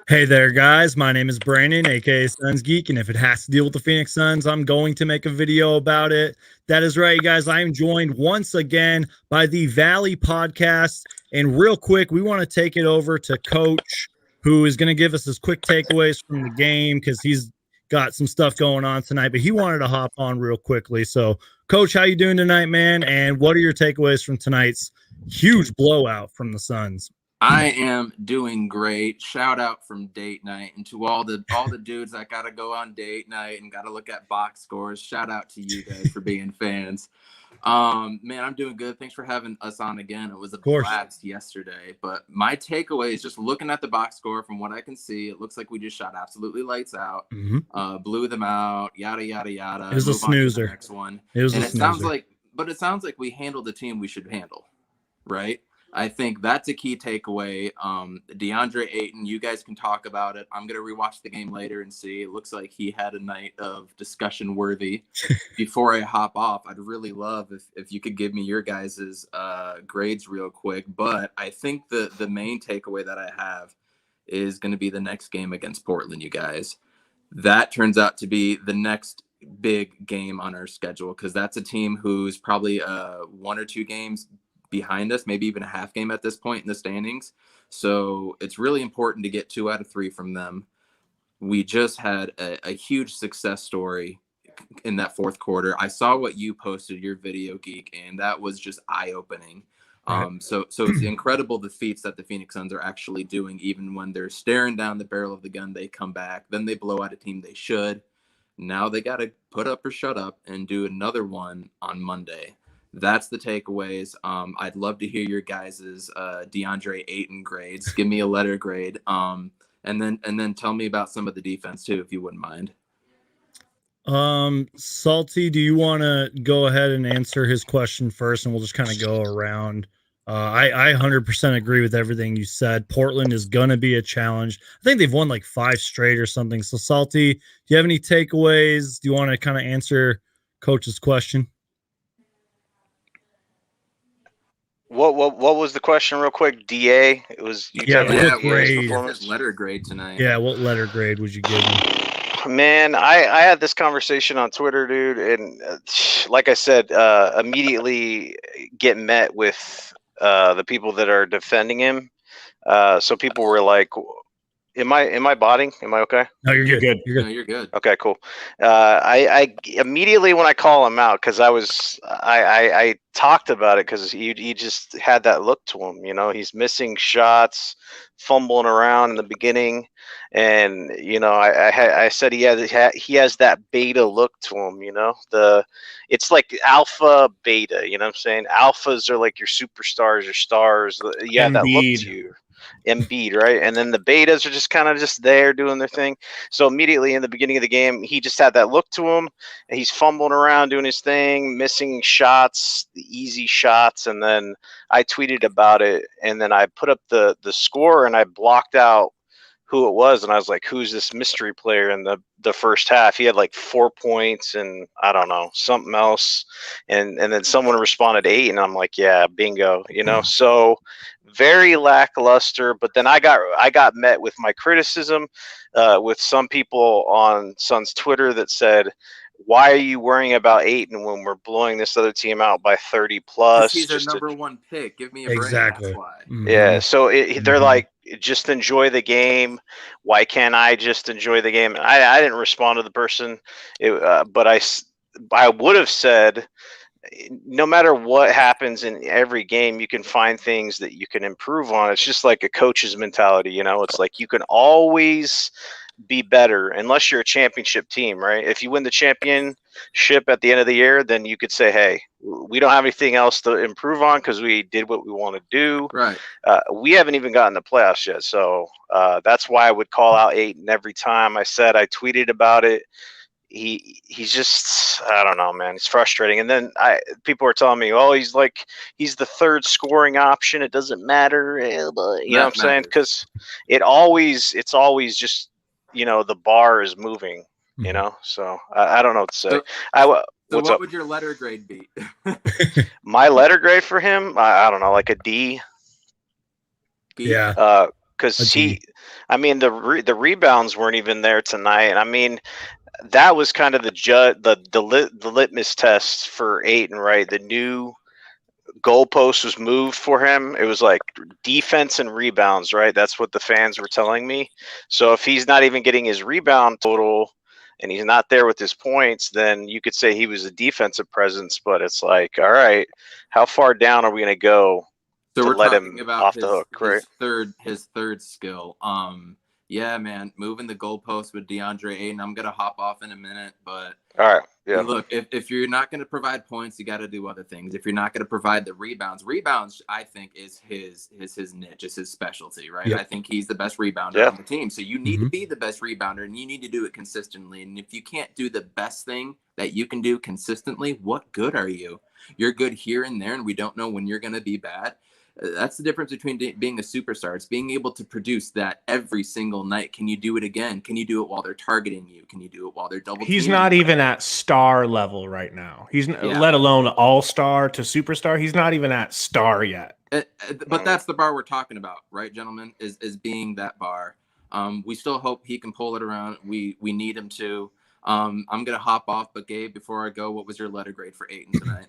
Hey there, guys. My name is Brandon, aka Suns Geek, and if it has to deal with the Phoenix Suns, I'm going to make a video about it. That is right, guys. I am joined once again by the Valley Podcast. And real quick, we want to take it over to Coach, who is going to give us his quick takeaways from the game because he's got some stuff going on tonight, but he wanted to hop on real quickly. So, Coach, how you doing tonight, man? And what are your takeaways from tonight's huge blowout from the Suns? I am doing great. Shout out from date night, and to all the dudes that gotta go on date night and gotta look at box scores. Shout out to you guys for being fans. Man, I'm doing good. Thanks for having us on again. It was a blast yesterday. But my takeaway is just looking at the box score. From what I can see, it looks like we just shot absolutely lights out. Blew them out. Yada yada yada. It was a snoozer. Next one. It was and a it snoozer. sounds like we handled the team we should handle, right? I think that's a key takeaway. DeAndre Ayton, you guys can talk about it. I'm going to rewatch the game later and see. It looks like he had a night of discussion worthy. Before I hop off, I'd really love if you could give me your guys' grades real quick. But I think the main takeaway that I have is going to be the next game against Portland, you guys. That turns out to be the next big game on our schedule because that's a team who's probably 1 or 2 games behind us, maybe even a half game at this point in the standings. So it's really important to get 2 out of 3 from them. We just had a huge success story in that fourth quarter. I saw what you posted, your video, Geek, and that was just eye-opening. So it's incredible the feats that the Phoenix Suns are actually doing. Even when they're staring down the barrel of the gun, they come back. Then they blow out a team they should. Now they got to put up or shut up and do another one on Monday. That's the takeaways. I'd love to hear your guys' DeAndre Ayton grades. Give me a letter grade. And then tell me about some of the defense too, if you wouldn't mind. Salty, do you want to go ahead and answer his question first, and we'll just kind of go around? I 100% agree with everything you said. Portland is going to be a challenge. I think they've won like 5 straight or something. So, Salty, do you have any takeaways? Do you want to kind of answer Coach's question? What was the question real quick? DA? It was letter grade tonight. Yeah, what letter grade would you give him? Man, I had this conversation on Twitter, dude, and like I said, immediately get met with the people that are defending him. So people were like, Am I botting? Am I okay? No, you're good. You're good. No, you're good. Okay, cool. I immediately when I call him out, because I talked about it because he just had that look to him. You know, he's missing shots, fumbling around in the beginning, and you know, I said he has that beta look to him. You know, it's like alpha beta. You know what I'm saying? Alphas are like your superstars, your stars. Yeah, that look to you. Embiid, right? And then the betas are just kind of just there doing their thing. So immediately in the beginning of the game, he just had that look to him. And he's fumbling around doing his thing, missing shots, the easy shots. And then I tweeted about it, and then I put up the score, and I blocked out who it was, and I was like, who's this mystery player in the first half? He had like 4 points and I don't know, something else. And then someone responded 8, and I'm like, yeah, bingo, you know. So very lackluster. But then I got met with my criticism with some people on Suns Twitter that said, why are you worrying about Ayton when we're blowing this other team out by 30 plus? He's their number 1 pick. Give me a break. Exactly. That's why. Yeah. So they're like, just enjoy the game. Why can't I just enjoy the game? And I didn't respond to the person, but I would have said, no matter what happens in every game, you can find things that you can improve on. It's just like a coach's mentality, you know. It's like you can always be better unless you're a championship team, right? If you win the championship at the end of the year, then you could say, hey, we don't have anything else to improve on because we did what we want to do. Right. We haven't even gotten the playoffs yet. So that's why I would call out Ayton every time. I tweeted about it. He's just, I don't know, man. It's frustrating. And then people are telling me, oh, he's the third scoring option. It doesn't matter. You know what I'm saying? Because it's always just, you know, the bar is moving, you know? So I don't know what to say. So what would your letter grade be? My letter grade for him, I don't know, like a D. Yeah. Because I mean, the rebounds weren't even there tonight. I mean, that was kind of the litmus test for Ayton, right? The new goalpost was moved for him. It was like defense and rebounds, right? That's what the fans were telling me. So if he's not even getting his rebound total and he's not there with his points, then you could say he was a defensive presence. But it's like, all right, how far down are we going to go So to we're let talking him about off the hook, right? his third skill. Yeah, man, moving the goalpost with DeAndre Ayton. I'm gonna hop off in a minute, but All right, yeah. look, if you're not gonna provide points, you got to do other things. If you're not gonna provide the rebounds, I think is his niche, is his specialty, right? Yep. I think he's the best rebounder on the team. So you need to be the best rebounder, and you need to do it consistently. And if you can't do the best thing that you can do consistently, what good are you? You're good here and there, and we don't know when you're gonna be bad. That's the difference between being a superstar. It's being able to produce that every single night. Can you do it again? Can you do it while they're targeting you? Can you do it while they're double teaming? He's not even at star level right now. He's let alone all-star to superstar. He's not even at star yet. But that's the bar we're talking about, right, gentlemen? Is being that bar. We still hope he can pull it around. We need him to. I'm gonna hop off, but Gabe, before I go, what was your letter grade for Ayton tonight?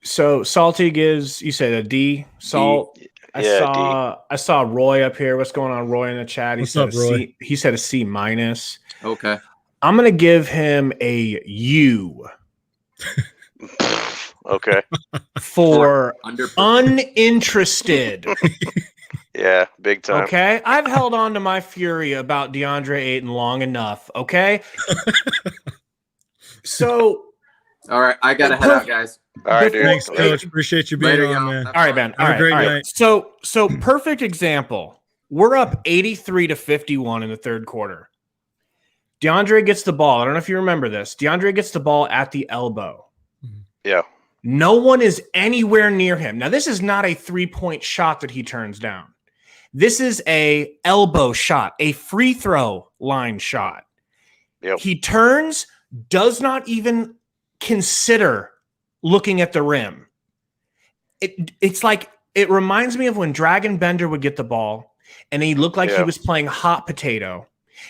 So Salty gives, you said a D. Salt. D. I saw Roy up here. What's going on, Roy, in the chat? What's up, Roy? He said a C minus. Okay. I'm gonna give him a U. Okay. For uninterested. Yeah, big time. Okay. I've held on to my fury about DeAndre Ayton long enough. Okay. So. All right, I gotta head out, guys. All right, dude. Thanks, Coach. Appreciate you being Later, on, y'all. man. All right, man. Have a great night. So perfect example. We're up 83-51 in the third quarter. DeAndre gets the ball. I don't know if you remember this. DeAndre gets the ball at the elbow. Yeah. No one is anywhere near him. Now, this is not a three-point shot that he turns down. This is a elbow shot, a free throw line shot. Yep. He turns, does not even consider looking at the rim. It's like, it reminds me of when Dragon Bender would get the ball and he looked like he was playing hot potato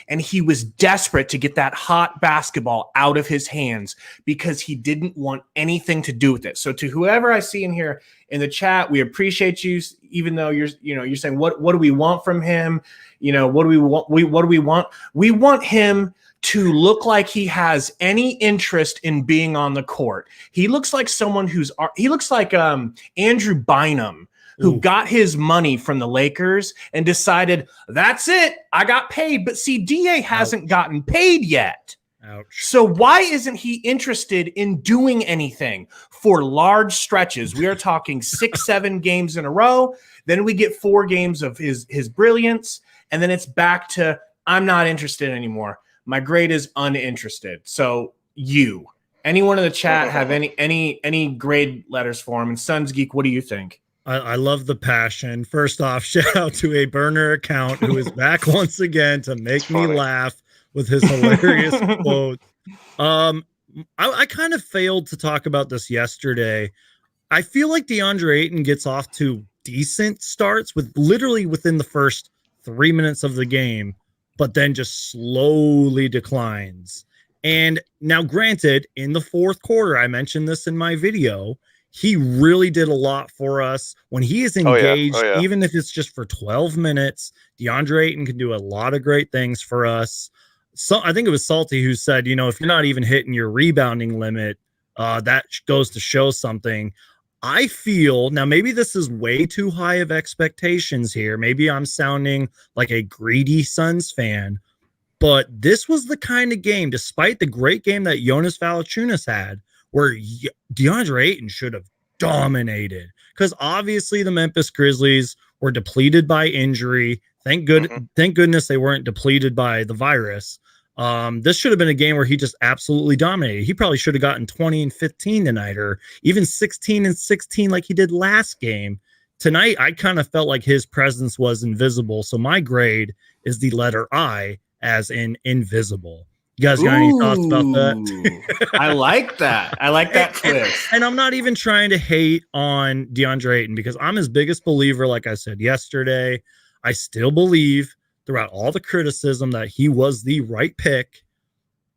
and he was desperate to get that hot basketball out of his hands because he didn't want anything to do with it. So to whoever I see in here in the chat, we appreciate you, even though you're saying, what do we want from him? What do we want? What do we want? We want him to look like he has any interest in being on the court. He looks like someone he looks like Andrew Bynum, who got his money from the Lakers and decided, that's it, I got paid. But see, DA hasn't gotten paid yet. Ouch. So why isn't he interested in doing anything for large stretches? We are talking 6-7 games in a row. Then we get 4 games of his brilliance. And then it's back to, I'm not interested anymore. My grade is uninterested. So anyone in the chat have any grade letters for him? And Sons Geek, what do you think? I love the passion. First off, shout out to a burner account who is back once again to make me laugh with his hilarious quote. I kind of failed to talk about this yesterday. I feel like DeAndre Ayton gets off to decent starts with literally within the first 3 minutes of the game, but then just slowly declines. And now, granted, in the fourth quarter, I mentioned this in my video, he really did a lot for us. When he is engaged, even if it's just for 12 minutes, DeAndre Ayton can do a lot of great things for us. So I think it was Salty who said, if you're not even hitting your rebounding limit, that goes to show something. I feel, now maybe this is way too high of expectations here. Maybe I'm sounding like a greedy Suns fan, but this was the kind of game, despite the great game that Jonas Valanciunas had, where DeAndre Ayton should have dominated. Because obviously the Memphis Grizzlies were depleted by injury. Thank goodness they weren't depleted by the virus. This should have been a game where he just absolutely dominated. He probably should have gotten 20 and 15 tonight, or even 16 and 16 like he did last game. Tonight, I kind of felt like his presence was invisible. So my grade is the letter I, as in invisible. You guys got any thoughts about that? I like that. I like that twist. And I'm not even trying to hate on DeAndre Ayton because I'm his biggest believer. Like I said yesterday, I still believe throughout all the criticism that he was the right pick.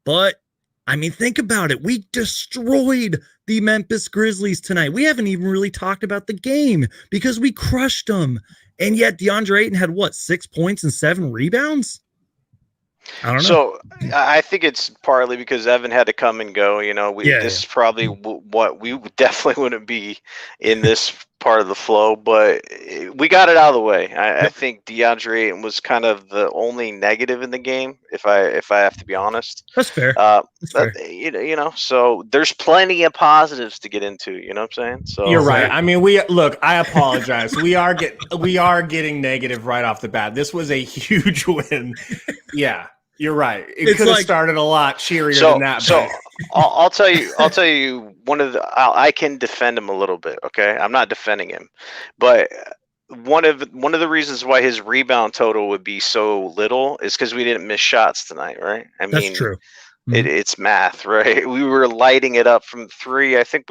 But I mean, think about it. We destroyed the Memphis Grizzlies tonight. We haven't even really talked about the game because we crushed them. And yet DeAndre Ayton had what, 6 points and 7 rebounds? I don't know. So I think it's partly because Evan had to come and go. You know, this is probably what we definitely wouldn't be in this part of the flow, but we got it out of the way. I think DeAndre Ayton was kind of the only negative in the game, if I have to be honest. That's fair. That's fair. You know, so there's plenty of positives to get into. You know what I'm saying? So you're right. I mean, I apologize. we are getting negative right off the bat. This was a huge win. Yeah. You're right. It could have started a lot cheerier than that. So I'll tell you I can defend him a little bit. Okay. I'm not defending him, but one of the reasons why his rebound total would be so little is because we didn't miss shots tonight. Right. That's true. It's math, right? We were lighting it up from 3. I think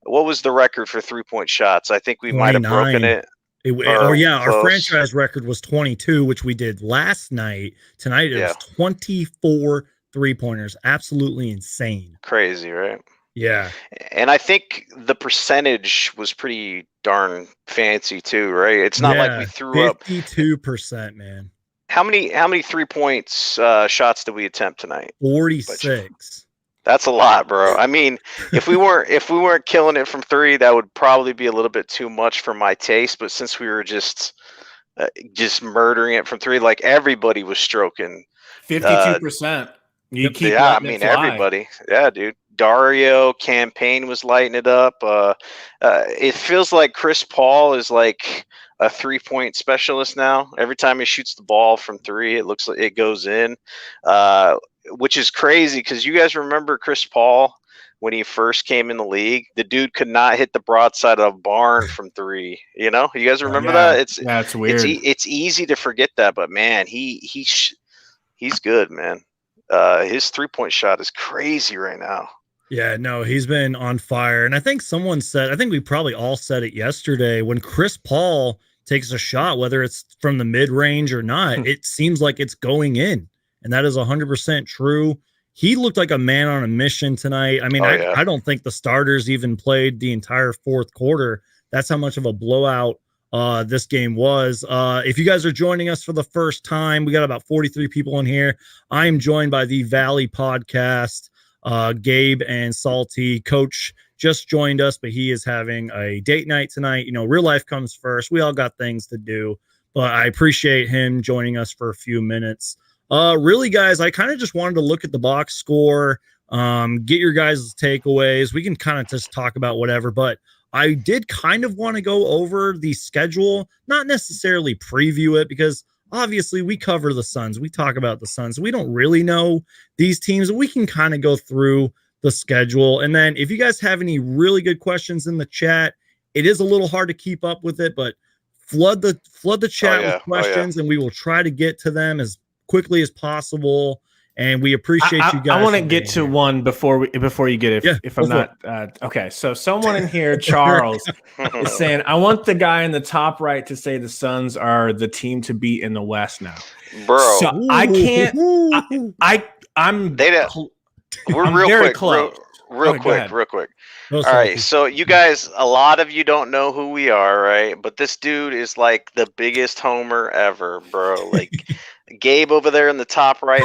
what was the record for 3-point shots? I think we might have broken it. Our franchise record was 22, which we did last night. Tonight it was 24 3-pointers. Absolutely insane. Crazy, right? Yeah. And I think the percentage was pretty darn fancy too, right? It's not like we threw 52%, man. How many 3-points shots did we attempt tonight? 46. That's a lot, bro. I mean, if we weren't killing it from 3, that would probably be a little bit too much for my taste. But since we were just murdering it from 3, like everybody was stroking 52%. I mean, everybody. Yeah, dude. Dario Campaign was lighting it up. It feels like Chris Paul is like a 3-point specialist now. Every time he shoots the ball from 3, it looks like it goes in. Which is crazy because you guys remember Chris Paul when he first came in the league? The dude could not hit the broadside of a barn from 3. You know, you guys remember that? It's weird. It's easy to forget that, but man, he's good, man. His 3-point shot is crazy right now. Yeah, no, he's been on fire, and I think we probably all said it yesterday. When Chris Paul takes a shot, whether it's from the mid range or not, it seems like it's going in. And that is 100% true. He looked like a man on a mission tonight. I mean, I don't think the starters even played the entire fourth quarter. That's how much of a blowout this game was. If you guys are joining us for the first time, we got about 43 people in here. I am joined by the Valley Podcast. Gabe and Salty. Coach just joined us, but he is having a date night tonight. You know, real life comes first. We all got things to do, but I appreciate him joining us for a few minutes. Really, guys, I kind of just wanted to look at the box score, get your guys' takeaways. We can kind of just talk about whatever, but I did kind of want to go over the schedule, not necessarily preview it, because obviously we cover the Suns. We talk about the Suns. We don't really know these teams. We can kind of go through the schedule. And then if you guys have any really good questions in the chat, it is a little hard to keep up with it, but flood the chat with questions, and we will try to get to them as quickly as possible. And we appreciate you guys. I want to get to one before you get it. If I'm not okay. So someone in here, Charles, is saying, I want the guy in the top right to say the Suns are the team to beat in the West now, bro. So I can't. I'm real very quick, close. Real quick. All right, so you guys, a lot of you don't know who we are, right? But this dude is like the biggest homer ever, bro. Like Gabe over there in the top right.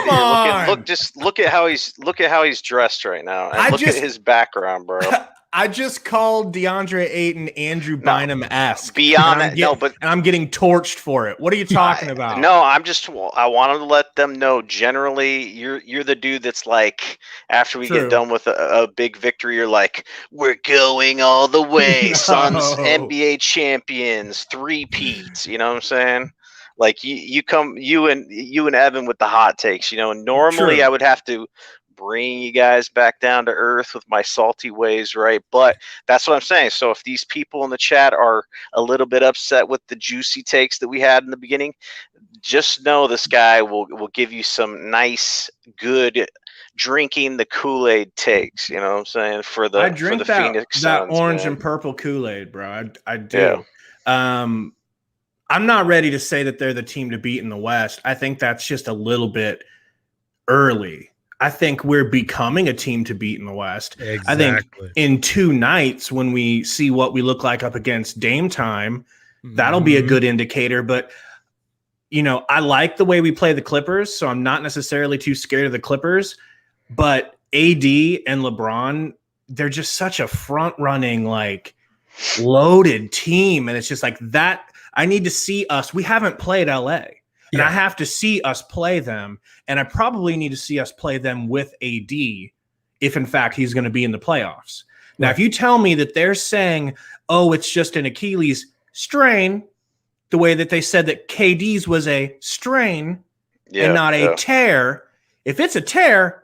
Look at how he's dressed right now, and look at his background, bro. I just called DeAndre Ayton Andrew Bynum-esque. Beyond that, and I'm getting torched for it. What are you talking about? No, I wanted to let them know. Generally, you're the dude that's like, after we get done with a big victory, you're like, we're going all the way, Suns NBA champions, 3-peats. You know what I'm saying? Like you and Evan with the hot takes. You know, and normally I would have to bring you guys back down to earth with my salty ways, right? But that's what I'm saying. So if these people in the chat are a little bit upset with the juicy takes that we had in the beginning, just know this guy will give you some nice, good drinking the Kool-Aid takes. You know what I'm saying? For the Phoenix Suns, that orange man. and purple Kool-Aid, bro. I do. Yeah. I'm not ready to say that they're the team to beat in the West. I think that's just a little bit early. I think we're becoming a team to beat in the West. Exactly. I think in 2 nights, when we see what we look like up against Dame Time, that'll be a good indicator. But, you know, I like the way we play the Clippers, so I'm not necessarily too scared of the Clippers. But AD and LeBron, they're just such a front-running, like, loaded team. And it's just like that. I need to see us. We haven't played LA. And I have to see us play them. And I probably need to see us play them with AD if, in fact, he's going to be in the playoffs. Now, if you tell me that they're saying, oh, it's just an Achilles strain, the way that they said that KD's was a strain and not a tear, if it's a tear,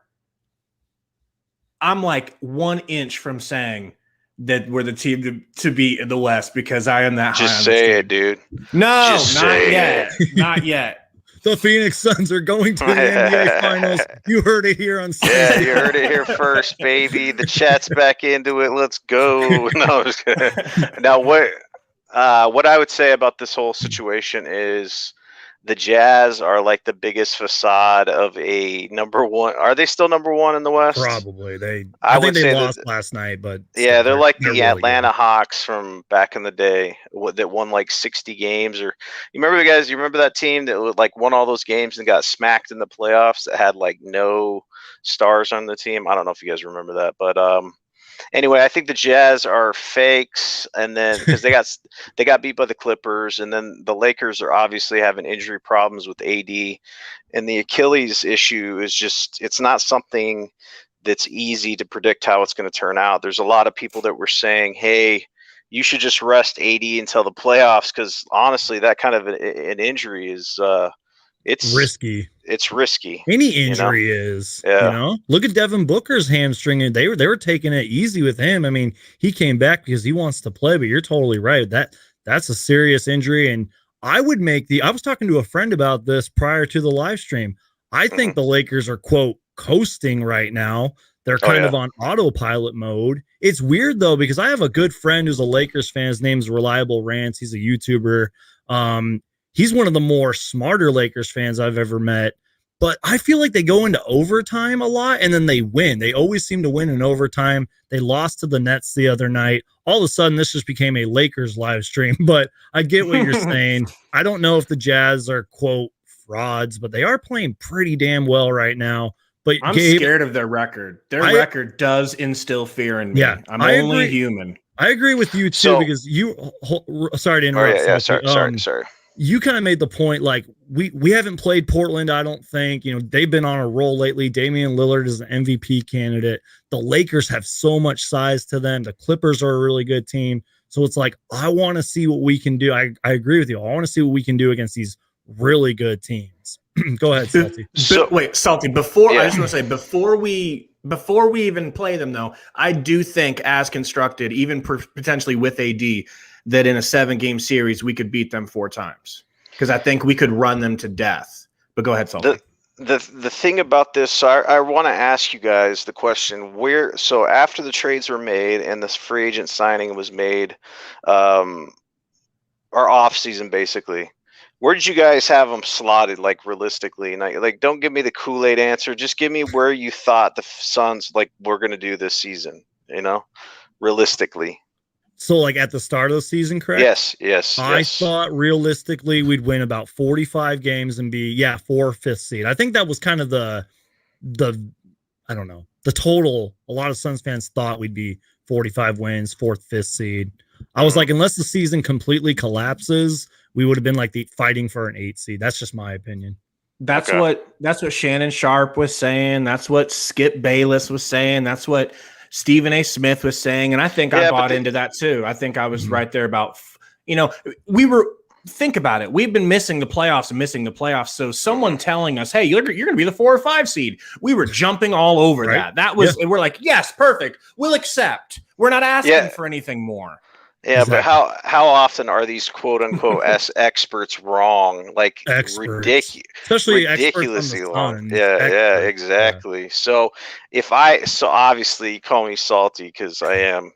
I'm like 1 inch from saying that we're the team to beat in the West because I am that high. Just say it, dude. No, Just not yet. Not yet. The Phoenix Suns are going to the NBA Finals. You heard it here on Yeah, you heard it here first, baby. The chat's back into it. Let's go. No, just kidding. Now, what I would say about this whole situation is the Jazz are like the biggest facade of a number one. Are they still number one in the West? Probably. I think they lost last night, but yeah, they're like the really Atlanta good. Hawks from back in the day that won like 60 games. Or you remember the guys? You remember that team that like won all those games and got smacked in the playoffs that had like no stars on the team? I don't know if you guys remember that, but anyway, I think the Jazz are fakes, and then because they got beat by the Clippers, and then the Lakers are obviously having injury problems with AD, and the Achilles issue is just it's not something that's easy to predict how it's going to turn out. There's a lot of people that were saying, hey, you should just rest AD until the playoffs, because honestly, that kind of an injury is it's risky. It's risky. Any injury is, Yeah. you know. Look at Devin Booker's hamstring, and they were taking it easy with him. I mean, he came back because he wants to play, but you're totally right. That's a serious injury, and I was talking to a friend about this prior to the live stream. I think the Lakers are quote coasting right now. They're kind of on autopilot mode. It's weird though, because I have a good friend who's a Lakers fan. His name's Reliable Rants. He's a YouTuber. He's one of the more smarter Lakers fans I've ever met, but I feel like they go into overtime a lot and then they win. They always seem to win in overtime. They lost to the Nets the other night. All of a sudden, this just became a Lakers live stream, but I get what you're saying. I don't know if the Jazz are, quote, frauds, but they are playing pretty damn well right now. But I'm scared of their record. Their record does instill fear in me. Yeah, I'm only human. I agree with you, too, because sorry to interrupt. Sorry. You kind of made the point, like, we haven't played Portland, I don't think. You know, they've been on a roll lately. Damian Lillard is an MVP candidate. The Lakers have so much size to them. The Clippers are a really good team. So it's like, I want to see what we can do. I agree with you. I want to see what we can do against these really good teams. Go ahead, Salty. Wait, Salty, I just want to say, before we even play them, though, I do think as constructed, even potentially with AD, that in a 7-game series, we could beat them 4 times because I think we could run them to death. But go ahead, Salty. The thing about this, so I want to ask you guys the question, so after the trades were made and this free agent signing was made, our off season basically, where did you guys have them slotted, like realistically? Like, don't give me the Kool-Aid answer. Just give me where you thought the Suns like were going to do this season, you know, realistically. So, like, at the start of the season, correct? Yes. I thought realistically we'd win about 45 games and be 4th, 5th seed. I think that was kind of the I don't know, the total. A lot of Suns fans thought we'd be 45 wins, 4th, 5th seed. I was like, unless the season completely collapses, we would have been like fighting for an 8th seed. That's just my opinion. That's what Shannon Sharp was saying. That's what Skip Bayless was saying. That's what Stephen A. Smith was saying, and I think I bought into that too. I think I was right there about, think about it. We've been missing the playoffs. So someone telling us, hey, you're going to be the 4 or 5 seed. We were jumping all over that. That was, and we're like, yes, perfect. We'll accept. We're not asking for anything more. Yeah, exactly. But how often are these quote unquote experts wrong? Like ridiculous, especially ridiculously long. Yeah, exactly. Yeah. So obviously you call me salty because I am.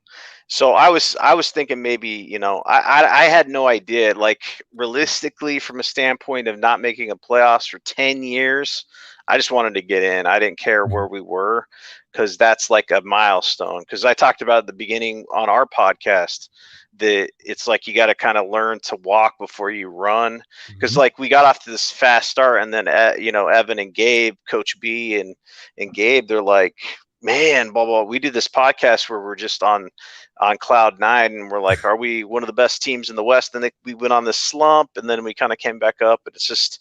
So I was thinking maybe, you know, I had no idea. Like realistically, from a standpoint of not making a playoffs for 10 years, I just wanted to get in. I didn't care where we were because that's like a milestone. Because I talked about at the beginning on our podcast that it's like you got to kind of learn to walk before you run. Because like we got off to this fast start, and then you know, Evan and Gabe, Coach B and Gabe, they're like, man, blah blah. We did this podcast where we're just on cloud nine, and we're like, are we one of the best teams in the West? And we went on this slump, and then we kind of came back up. But it's just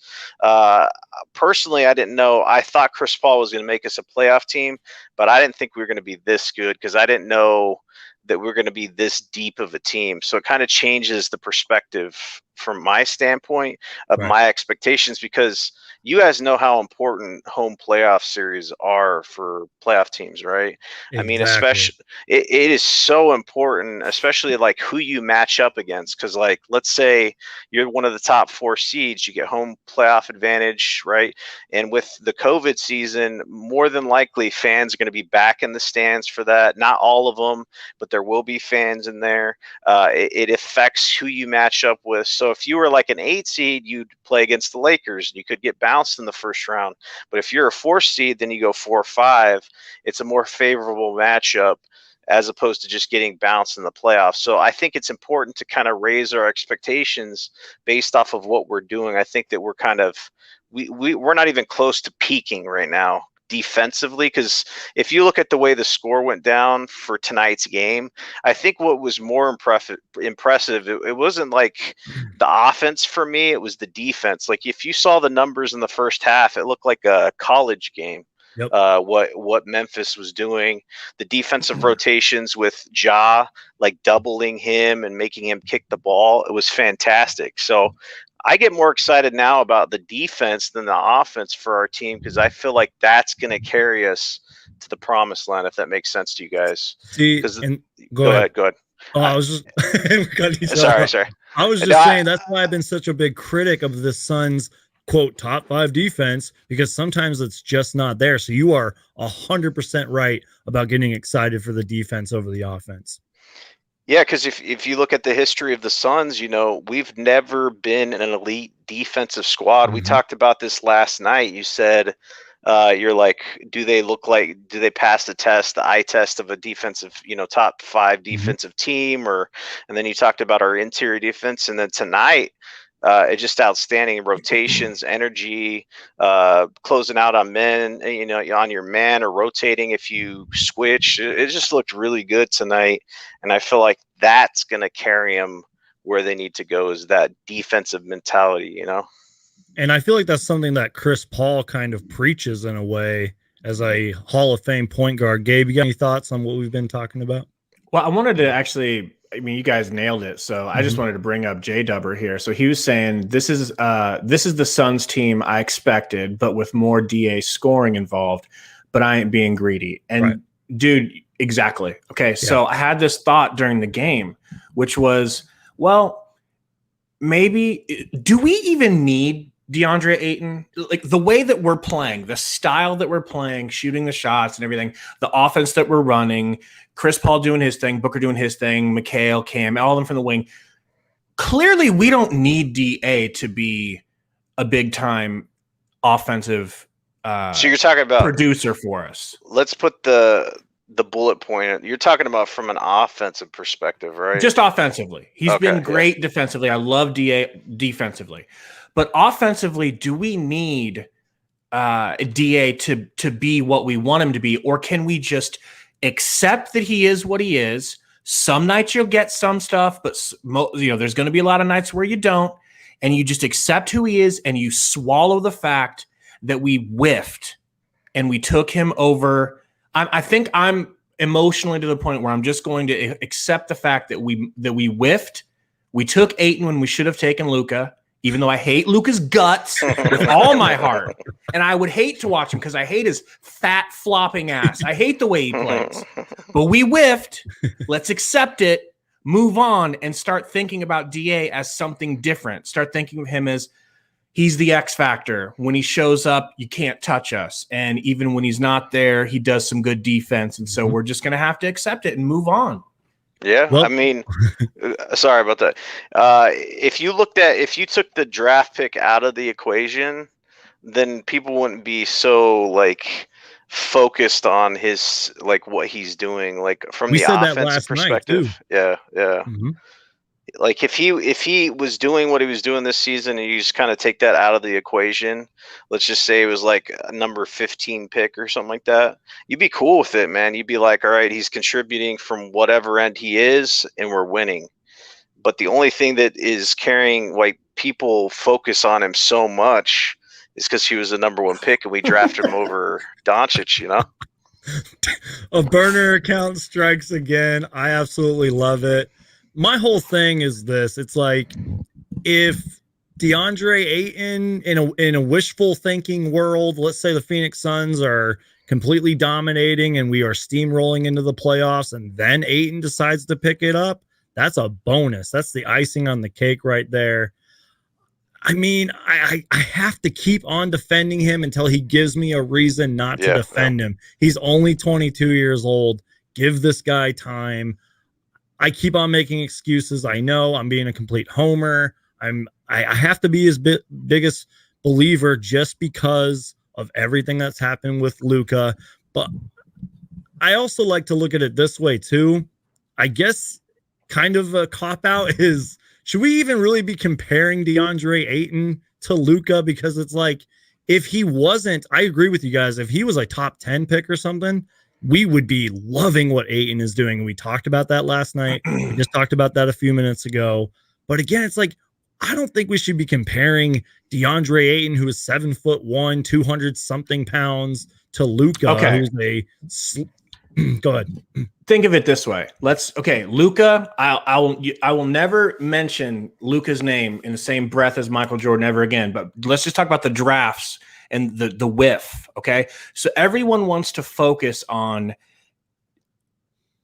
personally, I didn't know. I thought Chris Paul was going to make us a playoff team, but I didn't think we were going to be this good because I didn't know that we're going to be this deep of a team. So it kind of changes the perspective from my standpoint of my expectations, because you guys know how important home playoff series are for playoff teams, right? Exactly. I mean, especially it is so important, especially like who you match up against. Because like, let's say you're one of the top 4 seeds, you get home playoff advantage, right? And with the COVID season, more than likely fans are going to be back in the stands for that. Not all of them, but there will be fans in there. It affects who you match up with. So if you were like an 8 seed, you'd play against the Lakers and you could get bounced in the first round. But if you're a 4 seed, then you go 4-5. It's a more favorable matchup as opposed to just getting bounced in the playoffs. So I think it's important to kind of raise our expectations based off of what we're doing. I think that we're kind of we're not even close to peaking right now defensively, because if you look at the way the score went down for tonight's game, I think what was more impressive, it wasn't like the offense for me, it was the defense. Like if you saw the numbers in the first half, it looked like a college game. Yep. What Memphis was doing, the defensive rotations with Ja, like doubling him and making him kick the ball, it was fantastic. So I get more excited now about the defense than the offense for our team, because I feel like that's going to carry us to the promised land, if that makes sense to you guys. See, and go ahead. Oh, I was just sorry. I was just saying that's why I've been such a big critic of the Suns' quote top 5 defense, because sometimes it's just not there. So you are 100% right about getting excited for the defense over the offense. Yeah, because if you look at the history of the Suns, you know, we've never been an elite defensive squad. We talked about this last night. You said you're like, do they pass the test, the eye test of a defensive, you know, top 5 defensive team? And then you talked about our interior defense. And then tonight, it's just outstanding rotations, energy, closing out on men, you know, on your man, or rotating if you switch. It just looked really good tonight. And I feel like that's going to carry them where they need to go, is that defensive mentality, you know? And I feel like that's something that Chris Paul kind of preaches in a way as a Hall of Fame point guard. Gabe, you got any thoughts on what we've been talking about? Well, I wanted to actually, I mean, you guys nailed it. So I just wanted to bring up J Dubber here. So he was saying this is the Suns team I expected, but with more DA scoring involved, but I ain't being greedy. And dude, exactly. Okay. So I had this thought during the game, which was, well, maybe do we even need DeAndre Ayton? Like the way that we're playing, the style that we're playing, shooting the shots and everything, the offense that we're running, Chris Paul doing his thing, Booker doing his thing, Mikal, Cam, all of them from the wing. Clearly, we don't need DA to be a big-time offensive so you're talking about producer for us. Let's put the bullet point. You're talking about from an offensive perspective, right? Just offensively. He's been great defensively. I love DA defensively. But offensively, do we need DA to be what we want him to be, or can we just accept that he is what he is? Some nights you'll get some stuff, but you know, there's going to be a lot of nights where you don't, and you just accept who he is, and you swallow the fact that we whiffed and we took him over. I think I'm emotionally to the point where I'm just going to accept the fact that we whiffed. We took Ayton when we should have taken Luka, even though I hate Luka's guts with all my heart. And I would hate to watch him because I hate his fat flopping ass. I hate the way he plays. But we whiffed. Let's accept it, move on, and start thinking about DA as something different. Start thinking of him as he's the X factor. When he shows up, you can't touch us. And even when he's not there, he does some good defense. And so we're just going to have to accept it and move on. Yeah, Well, I mean, sorry about that. If you took the draft pick out of the equation, then people wouldn't be so like focused on his like what he's doing, like from we the said that offensive last night too. perspective. Yeah, yeah. Mhm. Like if he was doing what he was doing this season, and you just kind of take that out of the equation, let's just say it was like a number 15 pick or something like that, you'd be cool with it, man. You'd be like, all right, he's contributing from whatever end he is, and we're winning. But the only thing that is carrying like people focus on him so much is because he was the number 1 pick and we drafted him over Doncic, you know? A burner account strikes again. I absolutely love it. My whole thing is this. It's like if DeAndre Ayton in a wishful thinking world, let's say the Phoenix Suns are completely dominating and we are steamrolling into the playoffs, and then Ayton decides to pick it up, that's a bonus. That's the icing on the cake right there. I mean, I have to keep on defending him until he gives me a reason not to defend him. He's only 22 years old. Give this guy time. I keep on making excuses. I know I'm being a complete homer. I have to be his biggest believer just because of everything that's happened with Luka. But I also like to look at it this way too. I guess kind of a cop-out is, should we even really be comparing DeAndre Ayton to Luka? Because it's like, if he wasn't, I agree with you guys, if he was a top 10 pick or something, we would be loving what Ayton is doing. We talked about that last night. We just talked about that a few minutes ago. But again, it's like, I don't think we should be comparing DeAndre Ayton, who is 7'1", 200 something pounds, to Luka, who's a go ahead. Think of it this way. Luka, I will never mention Luka's name in the same breath as Michael Jordan ever again, but let's just talk about the drafts and the whiff, okay? So everyone wants to focus on,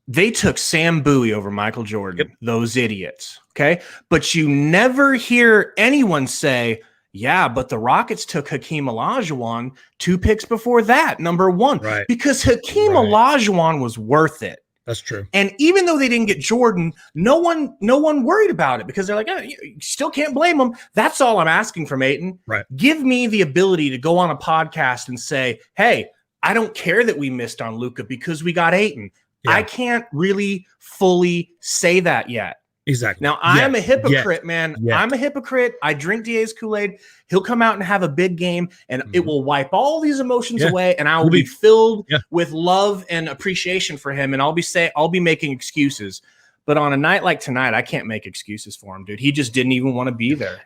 they took Sam Bowie over Michael Jordan, those idiots, okay? But you never hear anyone say, yeah, but the Rockets took Hakeem Olajuwon 2 picks before that, number 1, right? Because Hakeem Olajuwon was worth it. That's true. And even though they didn't get Jordan, no one worried about it because they're like, oh, you still can't blame them. That's all I'm asking from Ayton. Right. Give me the ability to go on a podcast and say, hey, I don't care that we missed on Luka because we got Ayton. Yeah. I can't really fully say that yet. Exactly. Now, I am a hypocrite, man. I'm a hypocrite. I drink DA's Kool-Aid. He'll come out and have a big game, and it will wipe all these emotions away, and I will be filled with love and appreciation for him, and I'll be making excuses. But on a night like tonight, I can't make excuses for him, dude. He just didn't even want to be there.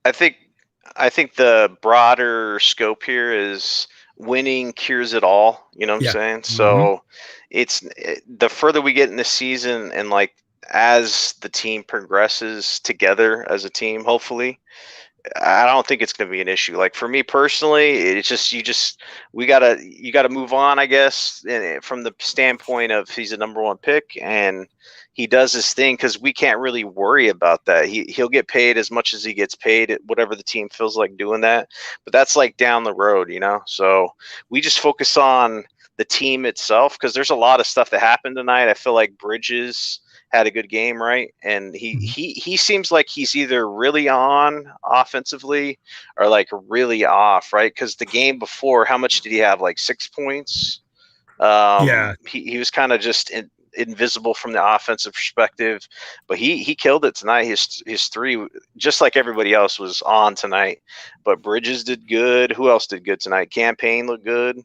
I think the broader scope here is winning cures it all. You know what I'm saying? So it's the further we get in the season, and like, as the team progresses together as a team, hopefully, I don't think it's going to be an issue. Like for me personally, it's just you gotta move on, I guess, from the standpoint of he's a number 1 pick and he does his thing, because we can't really worry about that. He'll get paid as much as he gets paid, whatever the team feels like doing that. But that's like down the road, you know. So we just focus on the team itself, because there's a lot of stuff that happened tonight. I feel like Bridges had a good game, right? And he seems like he's either really on offensively or like really off, right? Because the game before, how much did he have? Like 6 points. He was kind of just invisible from the offensive perspective, but he killed it tonight. His 3, just like everybody else, was on tonight. But Bridges did good. Who else did good tonight? Campaign looked good.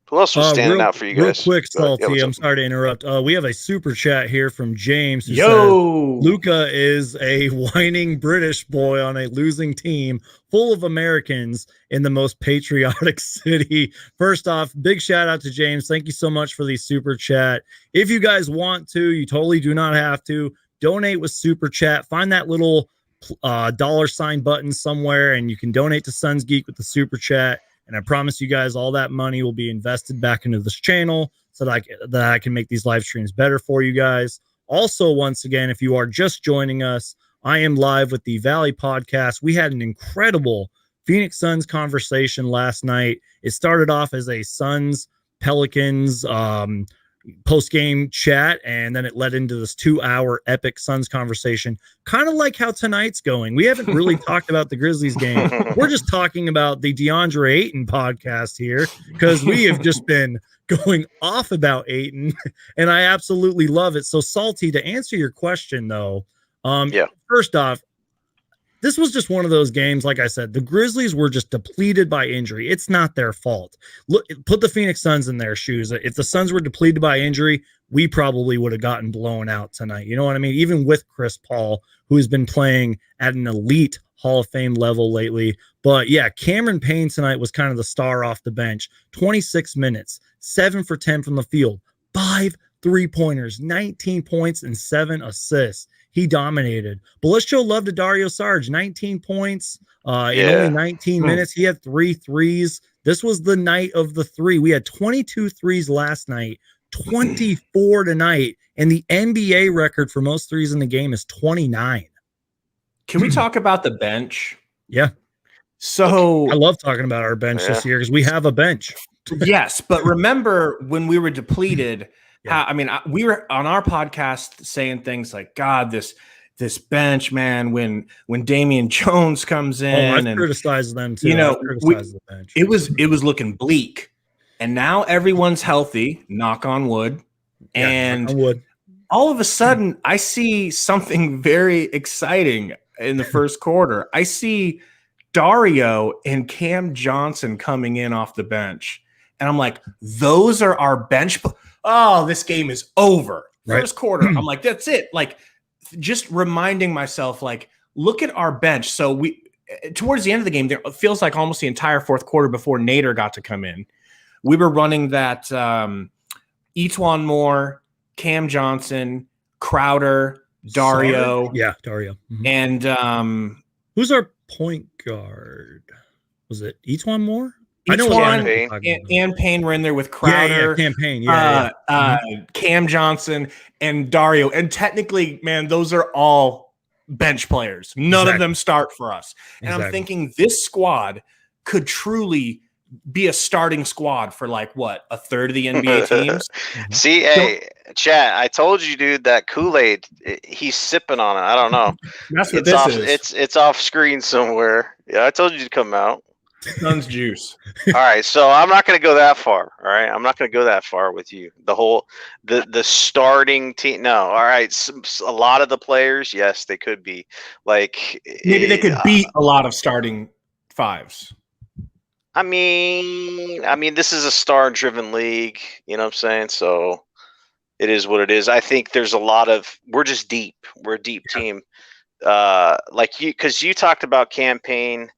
Who else was standing out for you guys? Real quick, Salty, I'm sorry to interrupt. We have a super chat here from James who says, Luka is a whining British boy on a losing team full of Americans in the most patriotic city. First off, big shout out to James. Thank you so much for the super chat. If you guys want to, you totally do not have to, donate with super chat. Find that little $sign button somewhere and you can donate to Suns Geek with the super chat. And I promise you guys all that money will be invested back into this channel so that I can make these live streams better for you guys. Also, once again, if you are just joining us, I am live with the Valley Podcast. We had an incredible Phoenix Suns conversation last night. It started off as a Suns Pelicans post-game chat, and then it led into this 2-hour epic Suns conversation, kind of like how tonight's going. We haven't really talked about the Grizzlies game. We're just talking about the DeAndre Ayton podcast here, because we have just been going off about Ayton, and I absolutely love it. So, Salty, to answer your question, though, first off, this was just one of those games. Like I said, the Grizzlies were just depleted by injury. It's not their fault. Look, put the Phoenix Suns in their shoes. If the Suns were depleted by injury, we probably would have gotten blown out tonight. You know what I mean? Even with Chris Paul, who has been playing at an elite Hall of Fame level lately. But yeah, Cameron Payne tonight was kind of the star off the bench. 26 minutes, 7 for 10 from the field, 5 3-pointers, 19 points, and 7 assists. He dominated. But let's show love to Dario Saric. 19 points in only 19 minutes. He had 3 threes. This was the night of the three. We had 22 threes last night, 24 tonight, and the NBA record for most threes in the game is 29. Can we talk about the bench? Yeah. So I love talking about our bench this year because we have a bench. Yes, but remember when we were depleted, we were on our podcast saying things like, God, this bench, man, when Damian Jones comes in, I've criticized them too. You know, the bench. It was looking bleak, and now everyone's healthy, knock on wood, and all of a sudden I see something very exciting in the first quarter. I see Dario and Cam Johnson coming in off the bench, and I'm like, those are our bench. Oh, this game is over. First quarter, I'm like, that's it. Like, just reminding myself, like, look at our bench. So we, towards the end of the game, there feels like almost the entire fourth quarter before Nader got to come in, we were running that Etuan Moore, Cam Johnson, Crowder, Dario. Yeah, Dario. And who's our point guard? Was it Etuan Moore? And Payne were in there with Crowder, Campaign, Cam Johnson, and Dario. And technically, man, those are all bench players. None of them start for us. And I'm thinking this squad could truly be a starting squad for like what, a third of the NBA teams. See, hey, chat, I told you, dude, that Kool-Aid, he's sipping on it. I don't know. That's what this is. It's off screen somewhere. Yeah, I told you to come out. Sun's juice. All right, so I'm not going to go that far. All right, I'm not going to go that far with you. The starting team. No, all right. A lot of the players, yes, they could be like maybe they could beat a lot of starting fives. I mean, this is a star-driven league. You know what I'm saying? So it is what it is. I think there's a lot of. We're just deep. We're a deep team. Like you, because you talked about campaign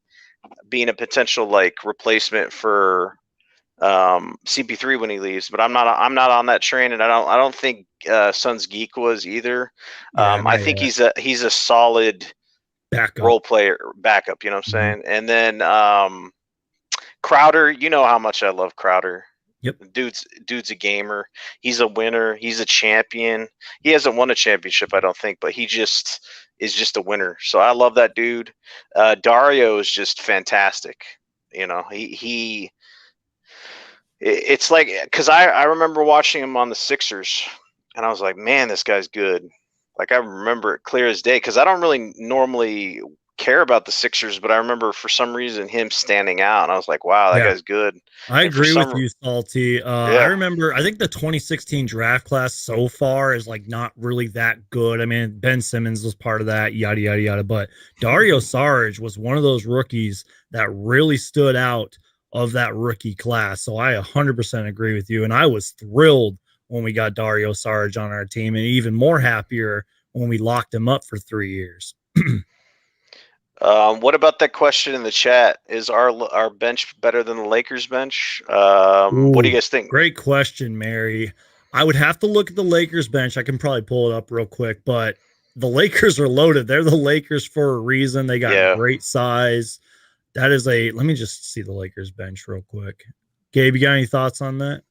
being a potential like replacement for CP3 when he leaves, but I'm not on that train, and I don't think Suns Geek was either. I think he's a solid role player backup, you know what I'm saying? And then Crowder, you know how much I love Crowder. Yep. Dude's a gamer. He's a winner. He's a champion. He hasn't won a championship, I don't think, but he just is just a winner. So I love that dude. Dario is just fantastic. You know, it's like, because I remember watching him on the Sixers, and I was like, man, this guy's good. Like, I remember it clear as day, because I don't really normally care about the Sixers, but I remember for some reason him standing out, and I was like, wow, that guy's good. I agree with you, Salty. I remember, I think the 2016 draft class so far is like not really that good. I mean, Ben Simmons was part of that, yada yada yada, but Dario Saric was one of those rookies that really stood out of that rookie class. So I 100% agree with you, and I was thrilled when we got Dario Saric on our team, and even more happier when we locked him up for 3 years. What about that question in the chat? Is our bench better than the Lakers bench? What do you guys think? Great question, Mary. I would have to look at the Lakers bench. I can probably pull it up real quick, but the Lakers are loaded. They're the Lakers for a reason. They got great size. That is let me just see the Lakers bench real quick. Gabe, you got any thoughts on that?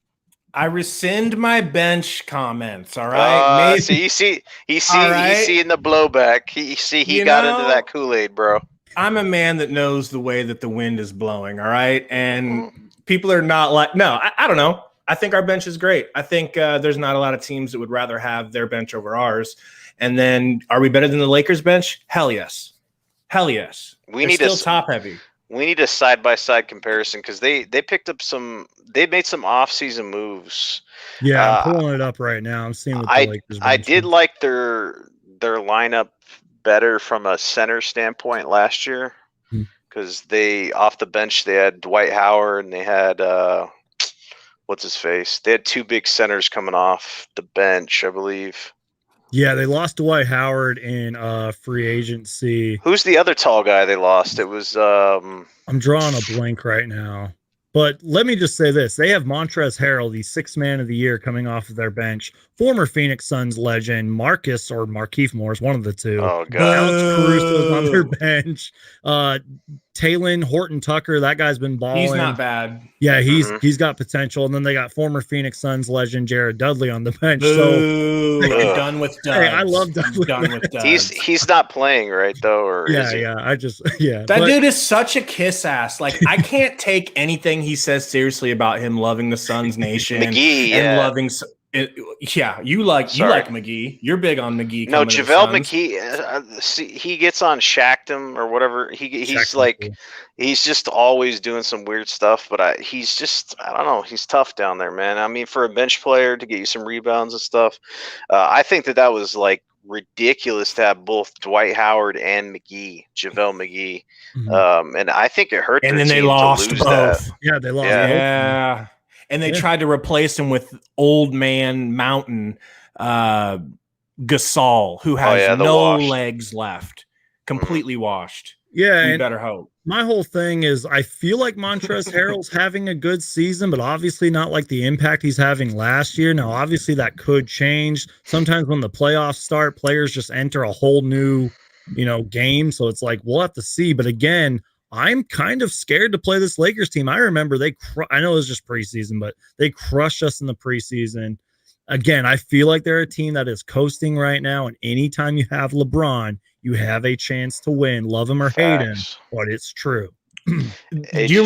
I rescind my bench comments. All right. So he's seeing the blowback. He got into that Kool-Aid, bro. I'm a man that knows the way that the wind is blowing. All right. And people are not like, no, I don't know. I think our bench is great. I think there's not a lot of teams that would rather have their bench over ours. And then, are we better than the Lakers bench? Hell yes. Hell yes. We They're need still top heavy. We need a side-by-side comparison because they picked up they made some off-season moves. Yeah, I'm pulling it up right now. I'm seeing what the Lakers. I did like their lineup better from a center standpoint last year because they off the bench they had Dwight Howard and they had what's his face. They had two big centers coming off the bench, I believe. Yeah, they lost Dwight Howard in free agency. Who's the other tall guy they lost? It was I'm drawing a blank right now. But let me just say this. They have Montrezl Harrell, the sixth man of the year, coming off of their bench. Former Phoenix Suns legend, Marcus or Markieff Morris, one of the two. Oh, God. Alex Caruso's on their bench. Talon Horton-Tucker, that guy's been balling. He's not bad. Yeah, he's got potential. And then they got former Phoenix Suns legend Jared Dudley on the bench. Boo. So you're done with Dudley. Hey, I love Dudley. Done with Dudley. He's not playing, right, though? Or yeah, is he? yeah. That dude is such a kiss ass. Like, I can't take anything he says seriously about him loving the Suns Nation McGee, and loving. You like McGee. You're big on McGee. No, JaVale McGee. He gets on Shackdom or whatever. He's like, he's just always doing some weird stuff. But he's just, I don't know. He's tough down there, man. I mean, for a bench player to get you some rebounds and stuff, I think that was like ridiculous to have both Dwight Howard and JaVale McGee. And I think it hurt. And then they lost both. That. Yeah, they lost. Yeah. And they tried to replace him with old man Mountain Gasol, who has no legs left, completely washed. Yeah, we better hope. My whole thing is I feel like Montrezl Harrell's having a good season, but obviously not like the impact he's having last year. Now, obviously that could change. Sometimes when the playoffs start, players just enter a whole new, game. So it's like, we'll have to see. But again, I'm kind of scared to play this Lakers team. I remember I know it was just preseason, but they crushed us in the preseason. Again, I feel like they're a team that is coasting right now. And anytime you have LeBron, you have a chance to win. Love him or hate him, but it's true. Do you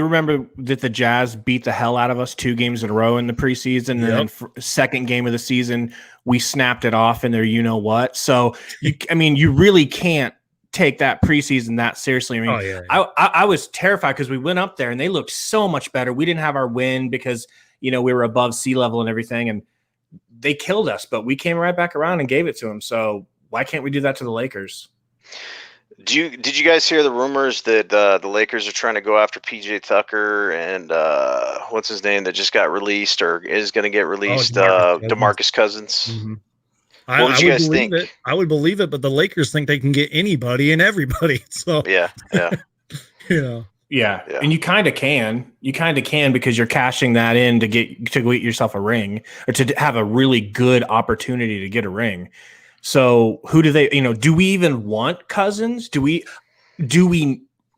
remember that the Jazz beat the hell out of us 2 games in a row in the preseason? And then second game of the season, we snapped it off in there. You know what? So, you really can't take that preseason that seriously. I mean, I was terrified because we went up there and they looked so much better. We didn't have our win because, we were above sea level and everything, and they killed us, but we came right back around and gave it to them. So why can't we do that to the Lakers? Did you guys hear the rumors that the Lakers are trying to go after PJ Tucker and what's his name that just got released or is going to get released? DeMarcus Cousins. Mm-hmm. What would you guys think? I would believe it, but the Lakers think they can get anybody and everybody. So yeah. Yeah. And you kind of can. You kind of can because you're cashing that in to get yourself a ring or to have a really good opportunity to get a ring. So who do they, do we even want Cousins? Do we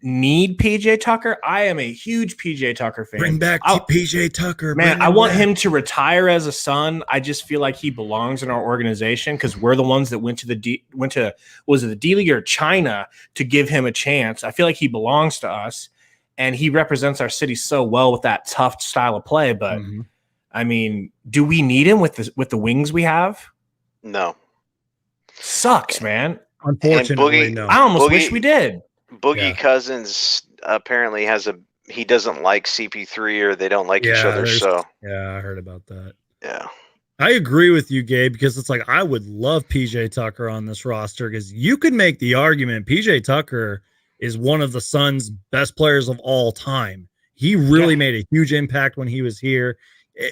need PJ Tucker? I am a huge PJ Tucker fan. Bring back PJ Tucker. Man, I want him to retire as a Sun. I just feel like he belongs in our organization because we're the ones that went to was it the D League or China to give him a chance. I feel like he belongs to us and he represents our city so well with that tough style of play. But I mean, do we need him with the wings we have? No. Sucks, man. Unfortunately, no. I almost wish we did. Boogie Cousins apparently he doesn't like CP3 or they don't like each other. So I heard about that. Yeah. I agree with you, Gabe, because it's like I would love PJ Tucker on this roster because you could make the argument PJ Tucker is one of the Suns' best players of all time. He really made a huge impact when he was here.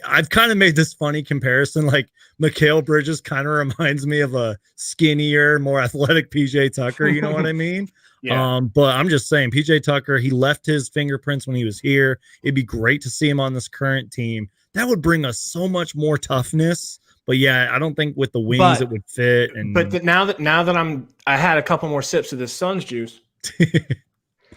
I've kind of made this funny comparison. Like Mikal Bridges kind of reminds me of a skinnier, more athletic PJ Tucker. You know what I mean? But I'm just saying PJ Tucker, he left his fingerprints when he was here. It'd be great to see him on this current team. That would bring us so much more toughness. But yeah, I don't think with the wings it would fit. But now that I had a couple more sips of this Suns juice,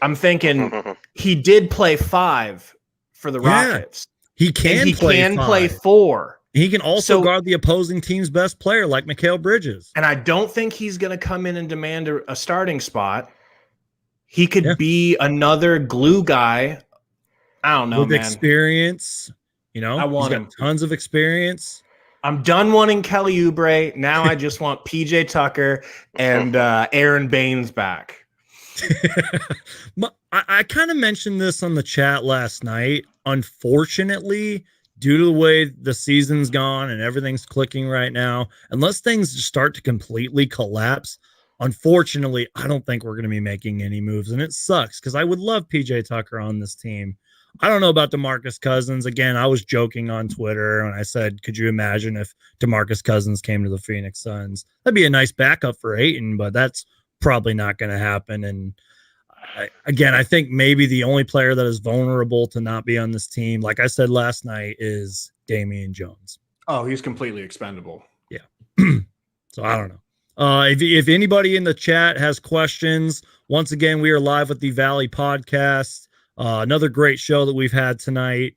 I'm thinking he did play 5 for the Rockets. He can play 4. He can also guard the opposing team's best player like Mikal Bridges. And I don't think he's going to come in and demand a starting spot. He could be another glue guy. I don't know, with experience. You know, I want he's got him. tons of experience. I'm done wanting Kelly Oubre. Now I just want PJ Tucker and Aaron Baines back. I kind of mentioned this on the chat last night. Unfortunately, due to the way the season's gone and everything's clicking right now, unless things just start to completely collapse, unfortunately, I don't think we're going to be making any moves. And it sucks because I would love PJ Tucker on this team. I don't know about DeMarcus Cousins. Again, I was joking on Twitter and I said, could you imagine if DeMarcus Cousins came to the Phoenix Suns? That'd be a nice backup for Ayton, but that's probably not going to happen. And I think maybe the only player that is vulnerable to not be on this team, like I said last night, is Damian Jones. Oh, he's completely expendable. Yeah. So I don't know. If anybody in the chat has questions, once again, we are live with the Valley Podcast. Another great show that we've had tonight.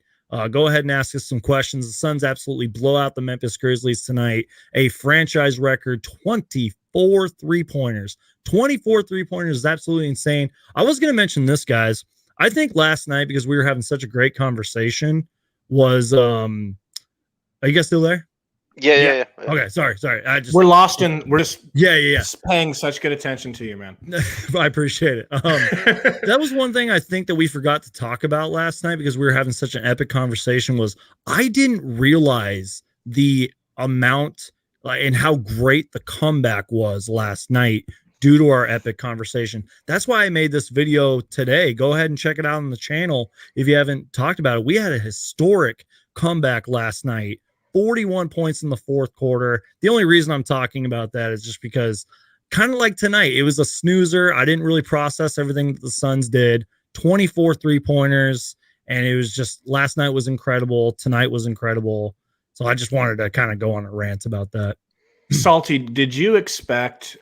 Go ahead and ask us some questions. The Suns absolutely blow out the Memphis Grizzlies tonight. A franchise record 24 three-pointers. 24 three-pointers is absolutely insane. I was going to mention this, guys. I think last night, because we were having such a great conversation, was are you guys still there? Yeah. Okay, sorry. We're lost in. We're just just paying such good attention to you, man. I appreciate it. That was one thing I think that we forgot to talk about last night because we were having such an epic conversation. Was I didn't realize the amount and how great the comeback was last night due to our epic conversation. That's why I made this video today. Go ahead and check it out on the channel if you haven't talked about it. We had a historic comeback last night. 41 points in the fourth quarter. The only reason I'm talking about that is just because kind of like tonight, it was a snoozer. I didn't really process everything that the Suns did. 24 three-pointers, and it was just last night was incredible. Tonight was incredible. So I just wanted to kind of go on a rant about that. Salty, did you expect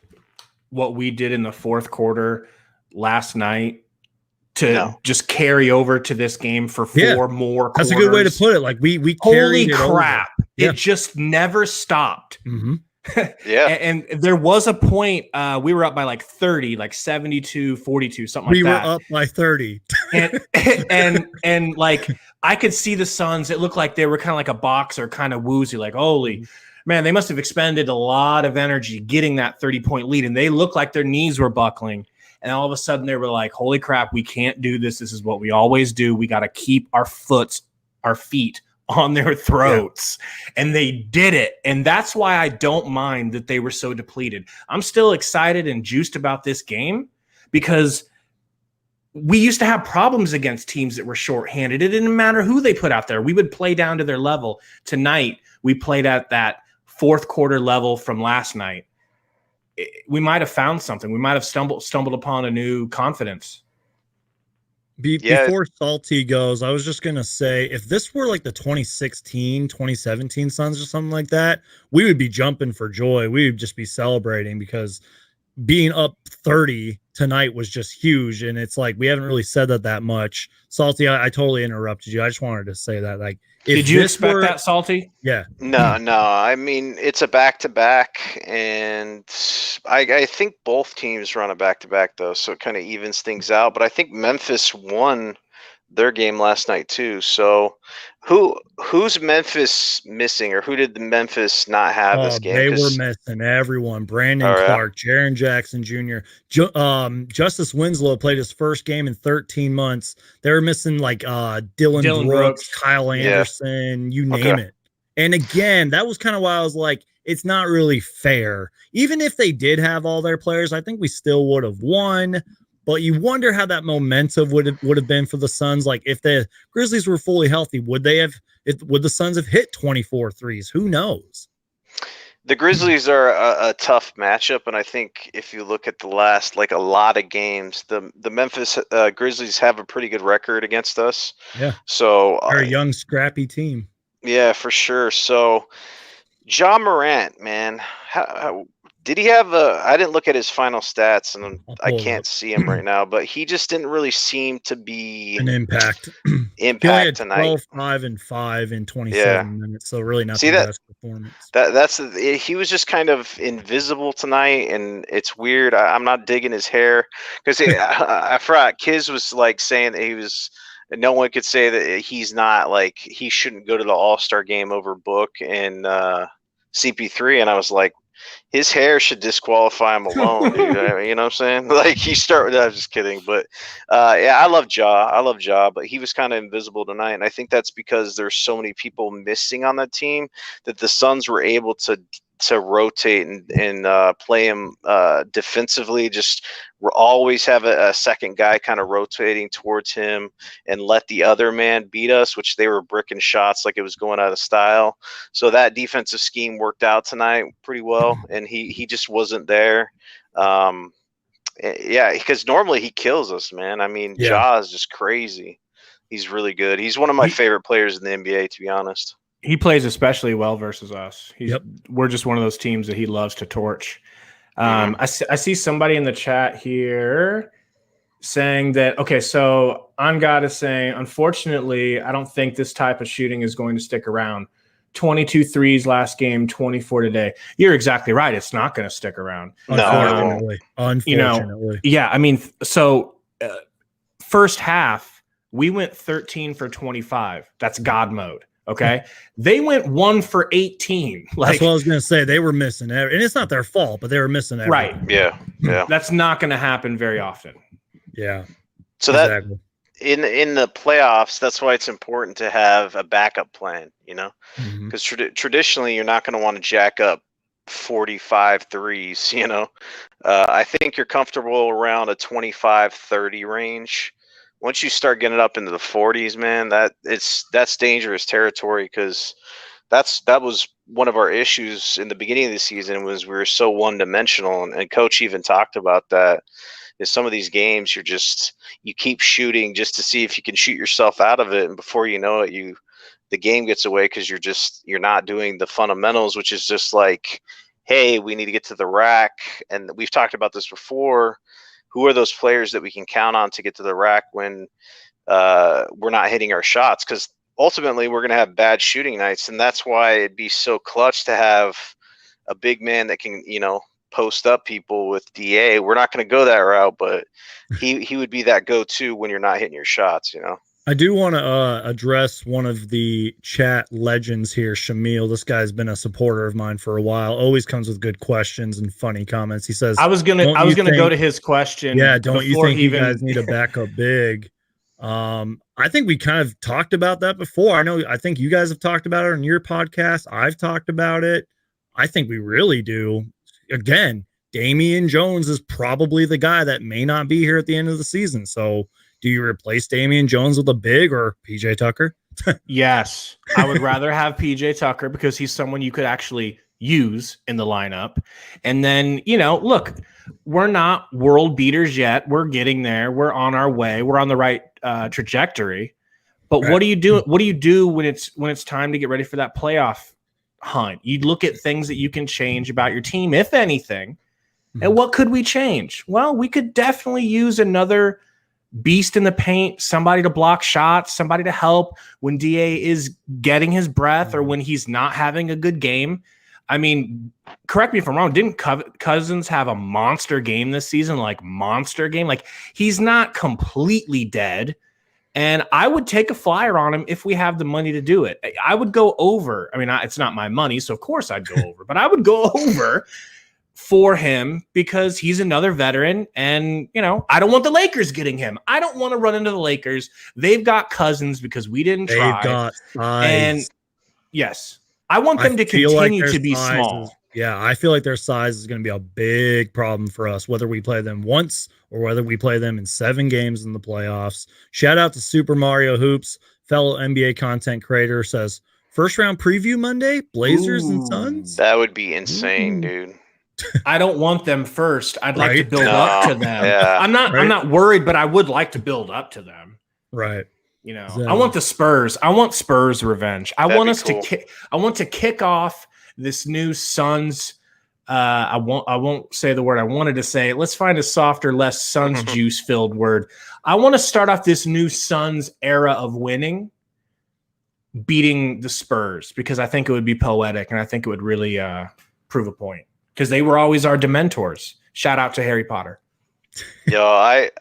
what we did in the fourth quarter last night to just carry over to this game for four more quarters? That's a good way to put it. Like we carried holy crap. It just never stopped. Mm-hmm. Yeah. And there was a point we were up by like 30, like 72-42, something like that. We were up by 30. and like I could see the Suns. It looked like they were kind of like a boxer, kind of woozy, like, holy man, they must have expended a lot of energy getting that 30-point lead. And they looked like their knees were buckling. And all of a sudden they were like, holy crap, we can't do this. This is what we always do. We got to keep our feet on their throats. Yeah. And they did it. And that's why I don't mind that they were so depleted. I'm still excited and juiced about this game because we used to have problems against teams that were shorthanded. It didn't matter who they put out there. We would play down to their level. Tonight, we played at that fourth quarter level from last night. We might have found something. We might have stumbled upon a new confidence. Before Salty goes, I was just going to say, if this were like the 2016, 2017 Suns or something like that, we would be jumping for joy. We would just be celebrating because being up 30 tonight was just huge. And it's like, we haven't really said that much. Salty, I totally interrupted you. I just wanted to say that. Like, did you expect that, Salty? Yeah. No. I mean, it's a back-to-back, and I think both teams run a back-to-back, though, so it kind of evens things out. But I think Memphis won their game last night, too. So who's Memphis missing, or who did the Memphis not have this game? They were missing everyone. Brandon Clark, Jaren Jackson Jr., Justice Winslow played his first game in 13 months. They were missing like Dylan Brooks, Kyle Anderson, you name it. And again, that was kind of why I was like, it's not really fair. Even if they did have all their players, I think we still would have won. But you wonder how that momentum would have been for the Suns. Like if the Grizzlies were fully healthy, would the Suns have hit 24 threes? Who knows? The Grizzlies are a tough matchup, and I think if you look at the last, like a lot of games, the Memphis Grizzlies have a pretty good record against us. Yeah. So they're a young, scrappy team. Yeah, for sure. So Ja Morant, man, how did he have I didn't look at his final stats, and I can't see him right now, but he just didn't really seem to be an impact. Impact tonight. 12, 5, and 5 in 27 minutes, so really not the best performance. He was just kind of invisible tonight, and it's weird. I'm not digging his hair because I forgot. Kiz was like saying that he was no one could say that he's not like he shouldn't go to the All-Star game over Book and CP3. And I was like, his hair should disqualify him alone, dude. You know what I'm saying? Like he started. I'm just kidding, but yeah, I love Ja, but he was kind of invisible tonight, and I think that's because there's so many people missing on that team that the Suns were able to rotate and play him defensively. Just always have a second guy kind of rotating towards him and let the other man beat us, which they were bricking shots like it was going out of style. So that defensive scheme worked out tonight pretty well, and he just wasn't there. Yeah, because normally he kills us, man. I mean, Ja is just crazy. He's really good. He's one of my favorite players in the NBA, to be honest. He plays especially well versus us. We're just one of those teams that he loves to torch. I see somebody in the chat here saying that, okay, so Angad is saying, unfortunately, I don't think this type of shooting is going to stick around. 22 threes last game, 24 today. You're exactly right. It's not going to stick around. Unfortunately. You know, yeah, I mean, so first half, we went 13 for 25. That's God mode. Okay. They went 1 for 18. Like, that's what I was going to say. They were missing it. And it's not their fault, but they were missing everything. Right. Yeah. Yeah. That's not going to happen very often. Yeah. So exactly. That in the playoffs, that's why it's important to have a backup plan, you know, because traditionally you're not going to want to jack up 45 threes, you know. I think you're comfortable around a 25-30 range. Once you start getting up into the 40s, man, that's dangerous territory, because that was one of our issues in the beginning of the season, was we were so one-dimensional, and coach even talked about that. Is some of these games you keep shooting just to see if you can shoot yourself out of it, and before you know it, the game gets away because you're not doing the fundamentals, which is just like, hey, we need to get to the rack, and we've talked about this before. Who are those players that we can count on to get to the rack when we're not hitting our shots? Because ultimately we're going to have bad shooting nights, and that's why it'd be so clutch to have a big man that can, you know, post up people with DA. We're not going to go that route, but he would be that go-to when you're not hitting your shots, you know. I do want to address one of the chat legends here, Shamil. This guy's been a supporter of mine for a while. Always comes with good questions and funny comments. He says, I was gonna go to his question. Yeah, don't you think you guys need a backup big? I think we kind of talked about that before. I think you guys have talked about it on your podcast. I've talked about it. I think we really do. Again, Damian Jones is probably the guy that may not be here at the end of the season. So do you replace Damian Jones with a big or PJ Tucker? Yes. I would rather have PJ Tucker, because he's someone you could actually use in the lineup. And then, you know, look, we're not world beaters yet. We're getting there. We're on our way. We're on the right trajectory. But what do you do? What do you do when it's time to get ready for that playoff hunt? You look at things that you can change about your team, if anything. And what could we change? Well, we could definitely use another beast in the paint, somebody to block shots, somebody to help when DA is getting his breath or when he's not having a good game. I mean, correct me if I'm wrong, didn't Cousins have a monster game this season? Like, monster game? Like, he's not completely dead. And I would take a flyer on him if we have the money to do it. I would go over. I mean, it's not my money, so of course I'd go over. But I would go over for him because he's another veteran. And, you know, I don't want the Lakers getting him. I don't want to run into the Lakers. They've got Cousins because we didn't try. They've got size. And, yes, I want them to continue to be small. Yeah, I feel like their size is going to be a big problem for us, whether we play them once or whether we play them in 7 games in the playoffs. Shout out to Super Mario Hoops, fellow NBA content creator, says, first round preview Monday, Blazers and Suns. That would be insane, dude. I don't want them first. I'd like to build up to them. Yeah. I'm not worried, but I would like to build up to them. Right. You know, I want the Spurs. I want Spurs revenge. I want us to kick off this new Suns. I won't say the word I wanted to say. Let's find a softer, less Suns juice filled word. I want to start off this new Suns era of winning, beating the Spurs, because I think it would be poetic and I think it would really prove a point, because they were always our Dementors. Shout out to Harry Potter. Yo,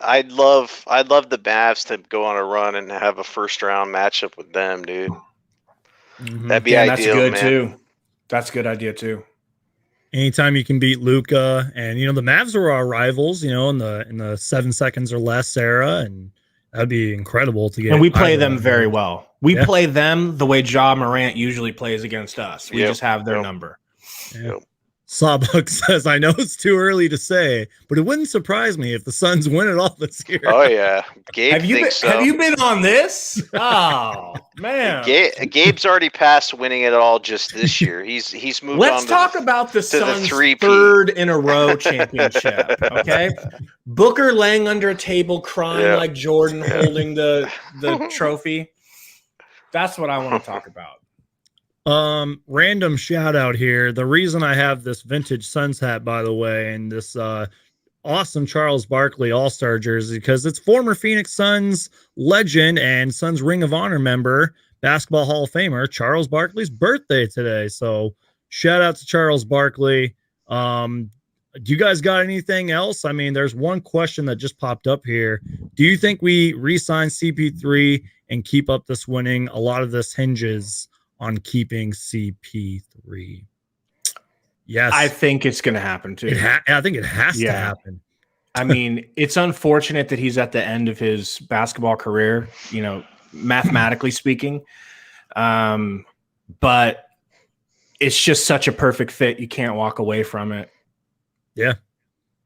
I'd love the Mavs to go on a run and have a first round matchup with them, dude. That'd be Yeah, that's ideal, good man. too. That's a good idea too. Anytime you can beat Luca, and the Mavs are our rivals, in the 7 seconds or less era, and that'd be incredible to get. And we play either them one of very those. well. We Yeah. play them the way Ja Morant usually plays against us. We Yep, just have their yep. number. Yeah. Yep. Sawbuck says, I know it's too early to say, but it wouldn't surprise me if the Suns win it all this year. Oh yeah, Gabe Have you been, thinks so. have you been on this? Oh man. Gabe's already past winning it all just this year. He's moved on. Let's talk about the Suns' three-peat. third in a row championship. Okay, Booker laying under a table crying like Jordan holding the trophy. That's what I want to talk about. Random shout out here. The reason I have this vintage Suns hat, by the way, and this awesome Charles Barkley All-Star jersey, because it's former Phoenix Suns legend and Suns Ring of Honor member, Basketball Hall of Famer Charles Barkley's birthday today. So shout out to Charles Barkley. Do you guys got anything else? I mean, there's one question that just popped up here. Do you think we re-sign CP3 and keep up this winning? A lot of this hinges on keeping CP3. Yes. I think it's going to happen too. I think it has to happen. I mean, it's unfortunate that he's at the end of his basketball career, mathematically speaking. But it's just such a perfect fit. You can't walk away from it. Yeah.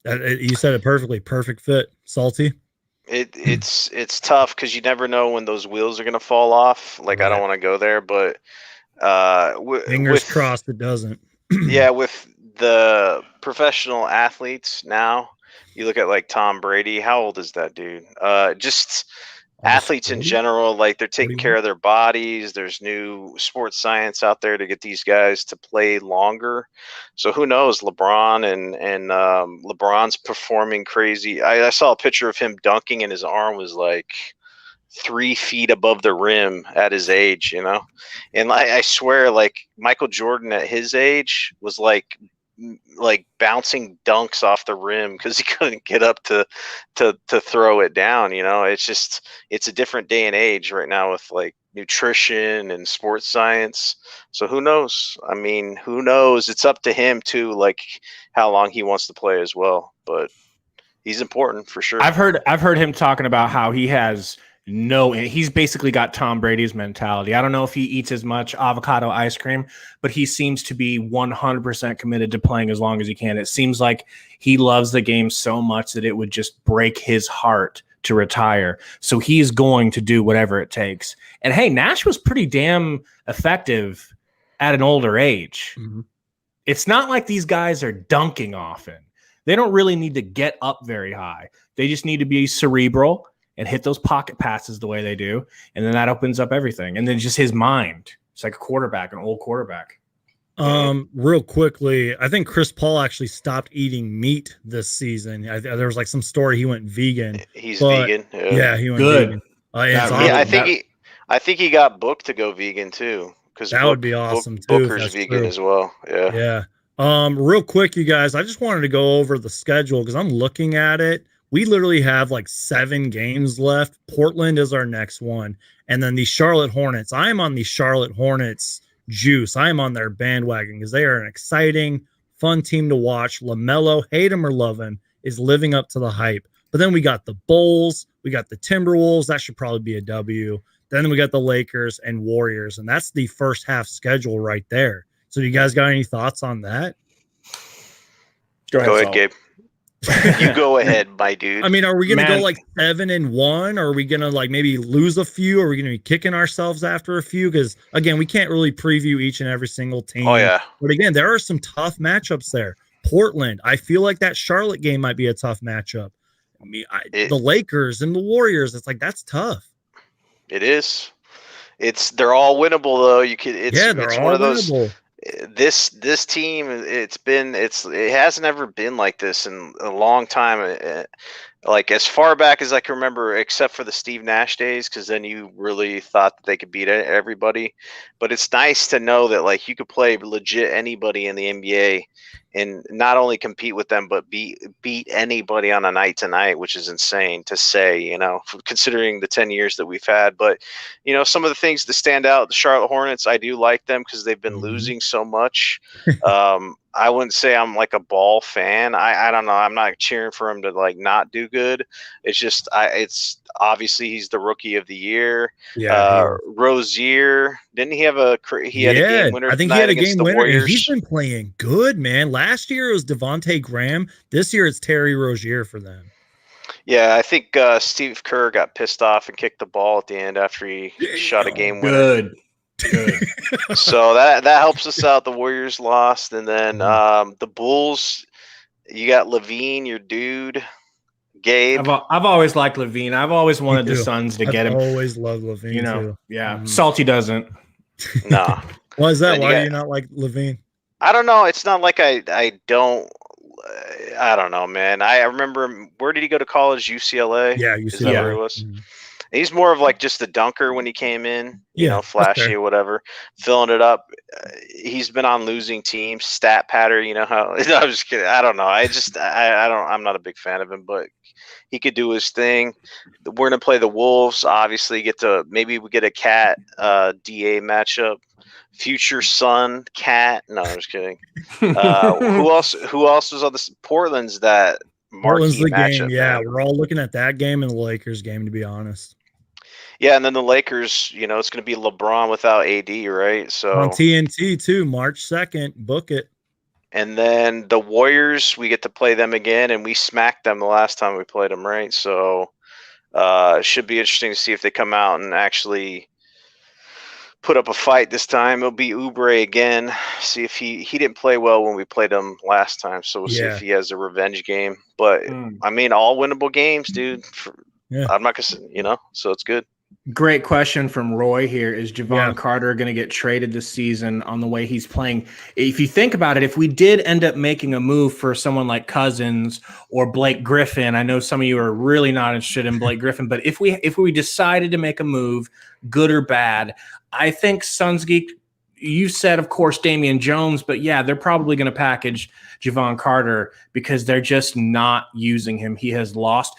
You said it perfectly. Perfect fit. Salty. It's tough because you never know when those wheels are going to fall off. Like, I don't want to go there, but fingers crossed it doesn't. Yeah, with the professional athletes now, you look at like Tom Brady. How old is that dude? Just athletes in general, like they're taking care of their bodies. There's new sports science out there to get these guys to play longer. So who knows? LeBron and LeBron's performing crazy. I saw a picture of him dunking and his arm was like 3 feet above the rim at his age, and I swear, like Michael Jordan at his age was like bouncing dunks off the rim because he couldn't get up to throw it down. It's a different day and age right now with like nutrition and sports science. So who knows? I mean, who knows? It's up to him too, like how long he wants to play as well. But he's important for sure. I've heard him talking about how he has he's basically got Tom Brady's mentality. I don't know if he eats as much avocado ice cream, but he seems to be 100% committed to playing as long as he can. It seems like he loves the game so much that it would just break his heart to retire. So he's going to do whatever it takes. And hey, Nash was pretty damn effective at an older age. Mm-hmm. It's not like these guys are dunking often. They don't really need to get up very high. They just need to be cerebral and hit those pocket passes the way they do. And then that opens up everything. And then just his mind. It's like a quarterback, an old quarterback. Real quickly, I think Chris Paul actually stopped eating meat this season. There was like some story he went vegan. He's vegan. Yeah, he went vegan. I think he got booked to go vegan too. Because that would be awesome too. Booker's vegan as well. Yeah. Real quick, you guys, I just wanted to go over the schedule because I'm looking at it. We literally have like 7 games left. Portland is our next one. And then the Charlotte Hornets. I am on the Charlotte Hornets juice. I am on their bandwagon because they are an exciting, fun team to watch. LaMelo, hate him or love him, is living up to the hype. But then we got the Bulls. We got the Timberwolves. That should probably be a W. Then we got the Lakers and Warriors. And that's the first half schedule right there. So you guys got any thoughts on that? Go ahead, Gabe. You go ahead, my dude. I mean, are we going to go like 7-1? Or are we going to like maybe lose a few? Or are we going to be kicking ourselves after a few? Because again, we can't really preview each and every single team. Oh, yeah. But again, there are some tough matchups there. Portland, I feel like that Charlotte game might be a tough matchup. I mean, the Lakers and the Warriors, it's like, that's tough. It is. They're all winnable though. It's all one of those. Winnable. This team, it hasn't ever been like this in a long time. like as far back as I can remember, except for the Steve Nash days, because then you really thought that they could beat everybody. But it's nice to know that like you could play legit anybody in the NBA and not only compete with them, but beat anybody on a night to night, which is insane to say, you know, considering the 10 years that we've had. But, you know, some of the things that stand out, the Charlotte Hornets, I do like them because they've been losing so much. I wouldn't say I'm like a Ball fan. I don't know. I'm not cheering for him to like not do good. It's just it's obviously he's the rookie of the year. Yeah, Rozier, didn't he have a game winner? I think he had a game winner, Warriors. and he's been playing good, man. Last year it was Devontae Graham. This year it's Terry Rozier for them. Yeah, I think Steve Kerr got pissed off and kicked the ball at the end after he shot a game winner. Good. So that helps us out. The Warriors lost, and then the Bulls. You got Levine, your dude. Gabe. I've always liked Levine. I've always wanted the Suns to get him. Always loved Levine. You know, too. Yeah. Salty doesn't. No. Why is that? Why do you not like Levine? I don't know. It's not like I don't. I don't know, man. I remember, where did he go to college? UCLA. Yeah, UCLA. Is that where he was? He's more of like just a dunker when he came in, you know, flashy or whatever, filling it up. He's been on losing teams, stat pattern, you know how. No, I'm just kidding. I don't know. I'm not a big fan of him, but he could do his thing. We're gonna play the Wolves. Obviously, maybe we get a Cat DA matchup. Future Sun Cat. No, I'm just kidding. Who else was on this? Portland's that Portland's the matchup, game. Yeah, man. we're all looking at that game and the Lakers game, to be honest. Yeah, and then the Lakers, you know, it's going to be LeBron without AD, right? So on TNT too, March 2nd. Book it. And then the Warriors, we get to play them again, and we smacked them the last time we played them, right? So it should be interesting to see if they come out and actually put up a fight this time. It'll be Oubre again. See if he didn't play well when we played him last time, so we'll see if he has a revenge game. But I mean, all winnable games, dude. I'm not gonna, you know, so it's good. Great question from Roy here. Is Javon Carter going to get traded this season on the way he's playing? If you think about it, if we did end up making a move for someone like Cousins or Blake Griffin, I know some of you are really not interested in Blake Griffin, but if we decided to make a move, good or bad, I think Suns Geek, you said, of course, Damian Jones, but yeah, they're probably going to package Javon Carter because they're just not using him. He has lost.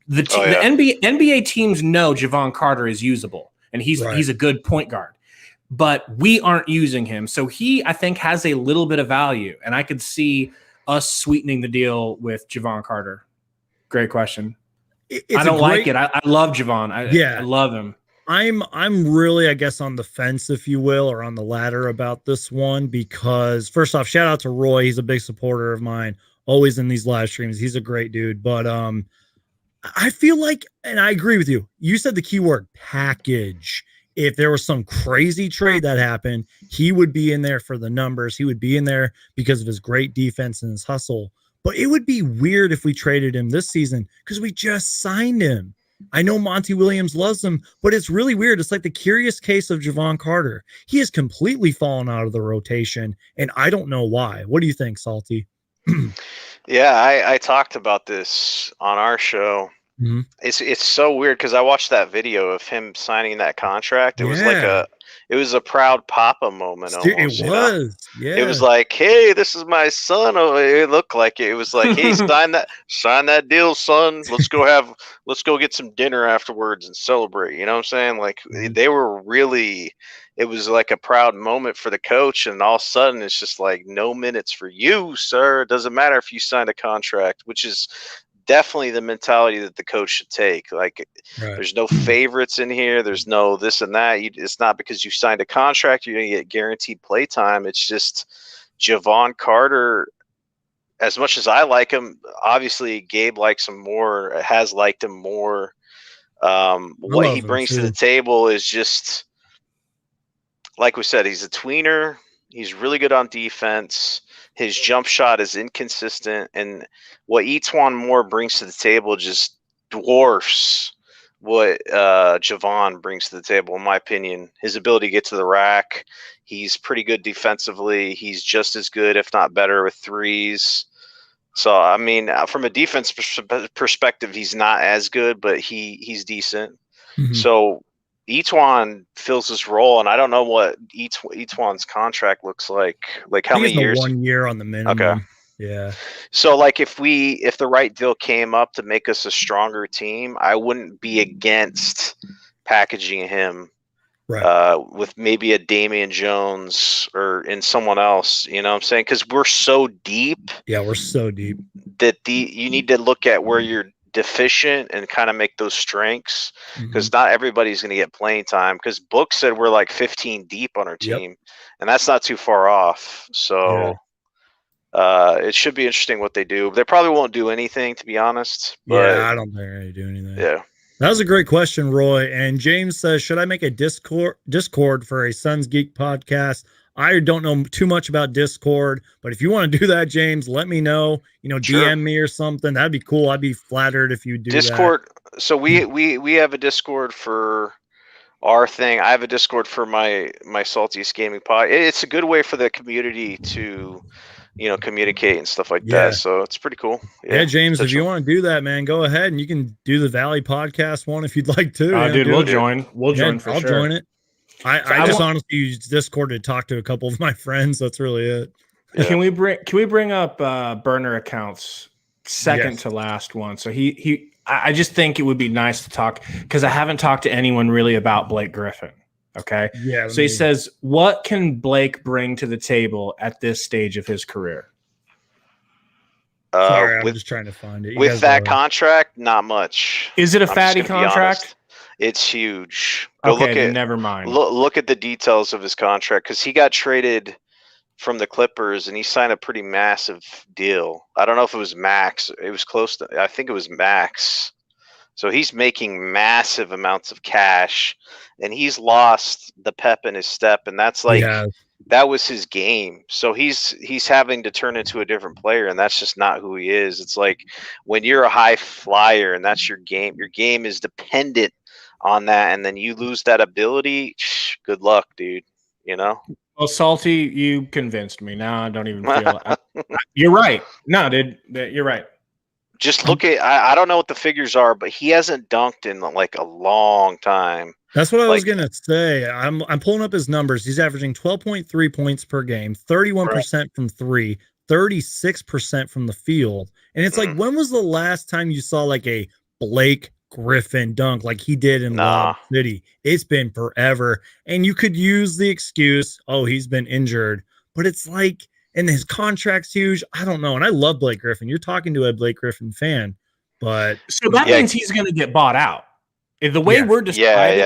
The NBA teams know Javon Carter is usable, and he's a good point guard, but we aren't using him. So he, I think, has a little bit of value, and I could see us sweetening the deal with Javon Carter. Great question. I don't like it. I love Javon. I love him. I'm really, I guess, on the fence, if you will, or on the ladder about this one, because first off, shout out to Roy. He's a big supporter of mine, always in these live streams. He's a great dude, but I feel like, and I agree with you, you said the keyword package. If there was some crazy trade that happened, he would be in there for the numbers. He would be in there because of his great defense and his hustle. But it would be weird if we traded him this season because we just signed him. I know Monty Williams loves him, but it's really weird. It's like the curious case of Javon Carter. He has completely fallen out of the rotation, and I don't know why. What do you think, Salty? Yeah, I talked about this on our show. Mm-hmm. It's so weird because I watched that video of him signing that contract. It was like it was a proud papa moment. Almost, it was. Yeah. It was like, hey, this is my son. Oh, it looked like it. It was like, hey, sign that deal, son. Let's go get some dinner afterwards and celebrate. You know what I'm saying? Like they were really. It was like a proud moment for the coach, and all of a sudden it's just like no minutes for you, sir. It doesn't matter if you signed a contract, which is definitely the mentality that the coach should take. Like there's no favorites in here. There's no this and that. It's not because you signed a contract you're going to get guaranteed play time. It's just Javon Carter, as much as I like him, obviously Gabe likes him more, has liked him more. What he brings to the table is just, like we said, he's a tweener. He's really good on defense. His jump shot is inconsistent. And what Etuan Moore brings to the table just dwarfs what Javon brings to the table, in my opinion. His ability to get to the rack. He's pretty good defensively. He's just as good, if not better, with threes. So I mean, from a defense perspective, he's not as good, but he's decent. Mhm. So Etuan fills this role, and I don't know what Etuan's contract looks like. Like how I think many it's the years? 1 year on the minimum. Okay. Yeah. So like if the right deal came up to make us a stronger team, I wouldn't be against packaging him Right. with maybe a Damian Jones and someone else. You know what I'm saying? Because we're so deep Yeah, we're so deep. that you need to look at where you're deficient and kind of make those strengths, because Mhm. not everybody's going to get playing time. Because Book said we're like 15 deep on our Yep. team, and that's not too far off. Yeah. So it should be interesting what they do. They probably won't do anything, to be honest. But Yeah, I don't think they're going to do anything. yeah, That was a great question, Roy. And James says, should I make a Discord for a Sons Geek podcast? I don't know too much about Discord, but if you want to do that, James, let me know. Sure. DM me or something. That'd be cool. I'd be flattered if you do Discord. So we have a Discord for our thing. I have a Discord for my Saltiest Gaming Pod. It's a good way for the community to communicate and stuff like Yeah. that. So it's pretty cool. Yeah, James, if you potential. want to do that, man, go ahead and you can do the Valley podcast one if you'd like to. Dude, we'll join. We'll Yeah, join for I'll sure. join it. I I just want- honestly use Discord to talk to a couple of my friends. That's really it. Yeah. Can we bring up burner accounts second Yes. to last one? So I just think it would be nice to talk, because I haven't talked to anyone really about Blake Griffin. Okay. Yeah. So he says, what can Blake bring to the table at this stage of his career? Sorry, I'm just trying to find it. With that contract, not much. Is it a I'm just fatty gonna be honest. contract? It's huge. Okay, then never mind. Look at the details of his contract, because he got traded from the Clippers and he signed a pretty massive deal. I don't know if it was max. It was close to. I think it was max. So he's making massive amounts of cash, and he's lost the pep in his step, and that's like that was his game. So he's having to turn into a different player, and that's just not who he is. It's like when you're a high flyer and that's your game is dependent on that, and then you lose that ability, good luck, dude. Well, Salty, you convinced me. Now I don't even feel you're right. No, dude, you're right. Just look at I don't know what the figures are, but he hasn't dunked in like a long time. That's what I was gonna say. I'm pulling up his numbers. He's averaging 12.3 points per game, 31% from three, 36% from the field. And it's like, when was the last time you saw like a Blake Griffin dunk like he did in Lob City? It's been forever. And you could use the excuse, oh, he's been injured. But it's like, and his contract's huge. I don't know. And I love Blake Griffin. You're talking to a Blake Griffin fan. But so that means he's going to get bought out. The way we're describing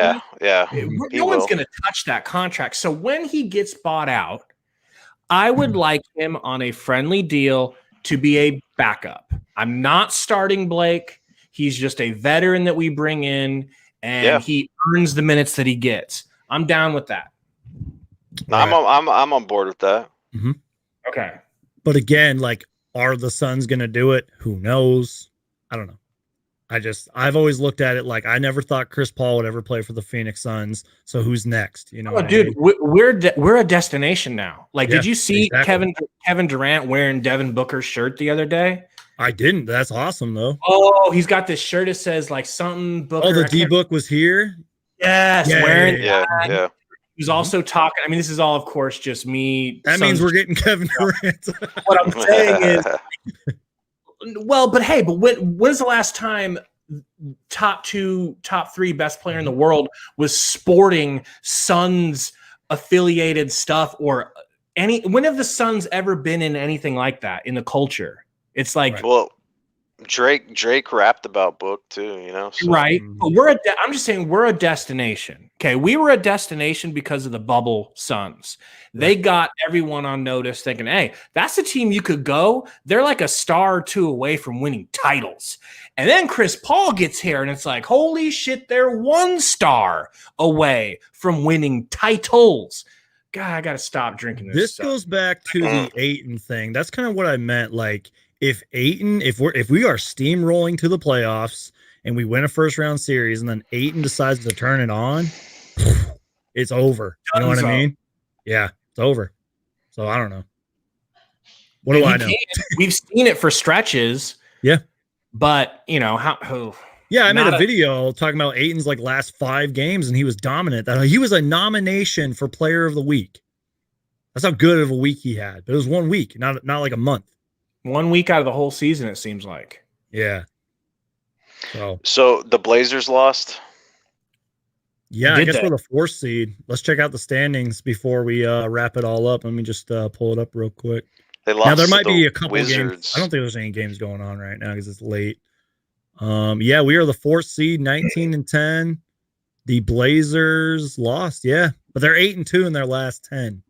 no one's going to touch that contract. So when he gets bought out, I would like him on a friendly deal to be a backup. I'm not starting Blake. He's just a veteran that we bring in, and he earns the minutes that he gets. I'm down with that. I'm on board with that. Mm-hmm. Okay. But again, like, are the Suns going to do it? Who knows? I don't know. I've always looked at it like I never thought Chris Paul would ever play for the Phoenix Suns. So who's next? Dude, we're a destination now. Like, did you see Kevin Durant wearing Devin Booker's shirt the other day? I didn't. That's awesome though. Oh, he's got this shirt that says like something Booker. Oh, the D Book was here. Yes, wearing yeah. He was also talking. I mean, this is all, of course, just me. That means we're getting Kevin Durant. What I'm saying is, when's the last time top 3 best player in the world was sporting Suns affiliated stuff or when have the Suns ever been in anything like that in the culture? It's like, well, Drake rapped about Book too, so. Right. But I'm just saying we're a destination. Okay. We were a destination because of the bubble Suns. They got everyone on notice thinking, hey, that's a team you could go. They're like a star or two away from winning titles. And then Chris Paul gets here and it's like, holy shit, they're 1 star away from winning titles. God, I got to stop drinking this stuff. Goes back to the Ayton thing. That's kind of what I meant. Like, if we are steamrolling to the playoffs and we win a first round series and then Ayton decides to turn it on, it's over. You know what I mean? Yeah, it's over. So I don't know. What do And I he know? can. We've seen it for stretches. Yeah. But, you know, how Yeah, I made not a video talking about Ayton's like last 5 games, and he was dominant. That he was a nomination for Player of the Week. That's how good of a week he had. But it was 1 week, not like a month. 1 week out of the whole season, it seems like. Yeah. So the Blazers lost. Yeah, I Did guess they? we're the 4th seed. Let's check out the standings before we wrap it all up. Let me just pull it up real quick. They lost. Now there to might the be a couple Wizards. games. I don't think there's any games going on right now because it's late. Yeah, we are the 4th seed, 19-10. The Blazers lost, yeah, but they're 8-2 in their last 10.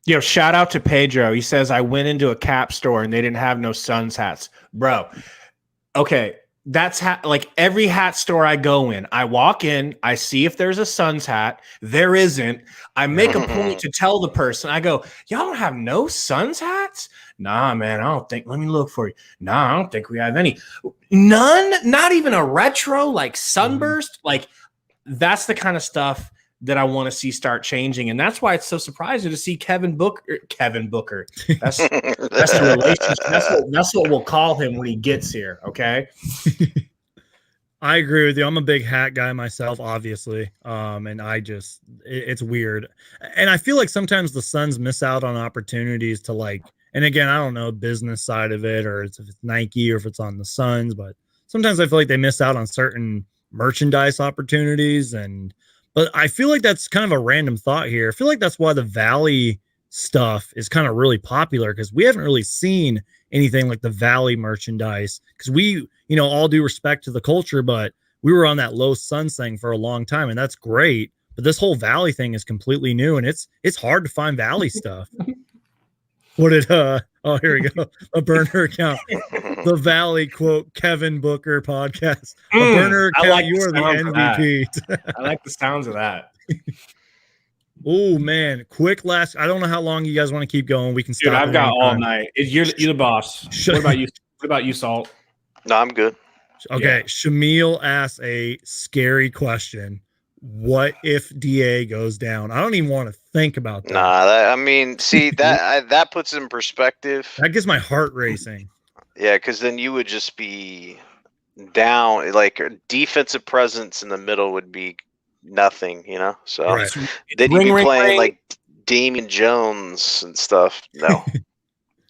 Yo, shout out to Pedro. He says, I went into a Cap store and they didn't have no Suns hats. Bro, okay, that's like every hat store I go in. I walk in, I see if there's a Suns hat. There isn't. I make a point to tell the person, I go, y'all don't have no Suns hats? Nah, man, I don't think. Let me look for you. Nah, I don't think we have any. None? Not even a retro, like Sunburst? Like, that's the kind of stuff that I want to see start changing. And that's why it's so surprising to see Kevin Booker. That's the relationship. That's what we'll call him when he gets here, okay? I agree with you. I'm a big hat guy myself, obviously. And it's weird. And I feel like sometimes the Suns miss out on opportunities to like, and again, I don't know business side of it, or if it's Nike or if it's on the Suns, but sometimes I feel like they miss out on certain merchandise opportunities. But I feel like that's kind of a random thought here. I feel like that's why the Valley stuff is kind of really popular, because we haven't really seen anything like the Valley merchandise, because we, you know, all due respect to the culture, but we were on that low Suns thing for a long time, and that's great. But this whole Valley thing is completely new, and it's hard to find Valley stuff. What did oh, here we go, a burner account, the Valley quote Kevin Booker podcast, a burner account. Like you are the MVP. I like the sounds of that. Oh man, quick last. I don't know how long you guys want to keep going. We can stop. Dude, I've got all night. You're the boss. What about you? What about you, Salt? No, I'm good. Okay, Yeah. Shamil asks a scary question. What if DA goes down? I don't even want to think about that. Nah, I mean, see that puts it in perspective. That gets my heart racing. Yeah, because then you would just be down. Like defensive presence in the middle would be nothing, you know. So Right. then you'd be playing like Damian Jones and stuff. No,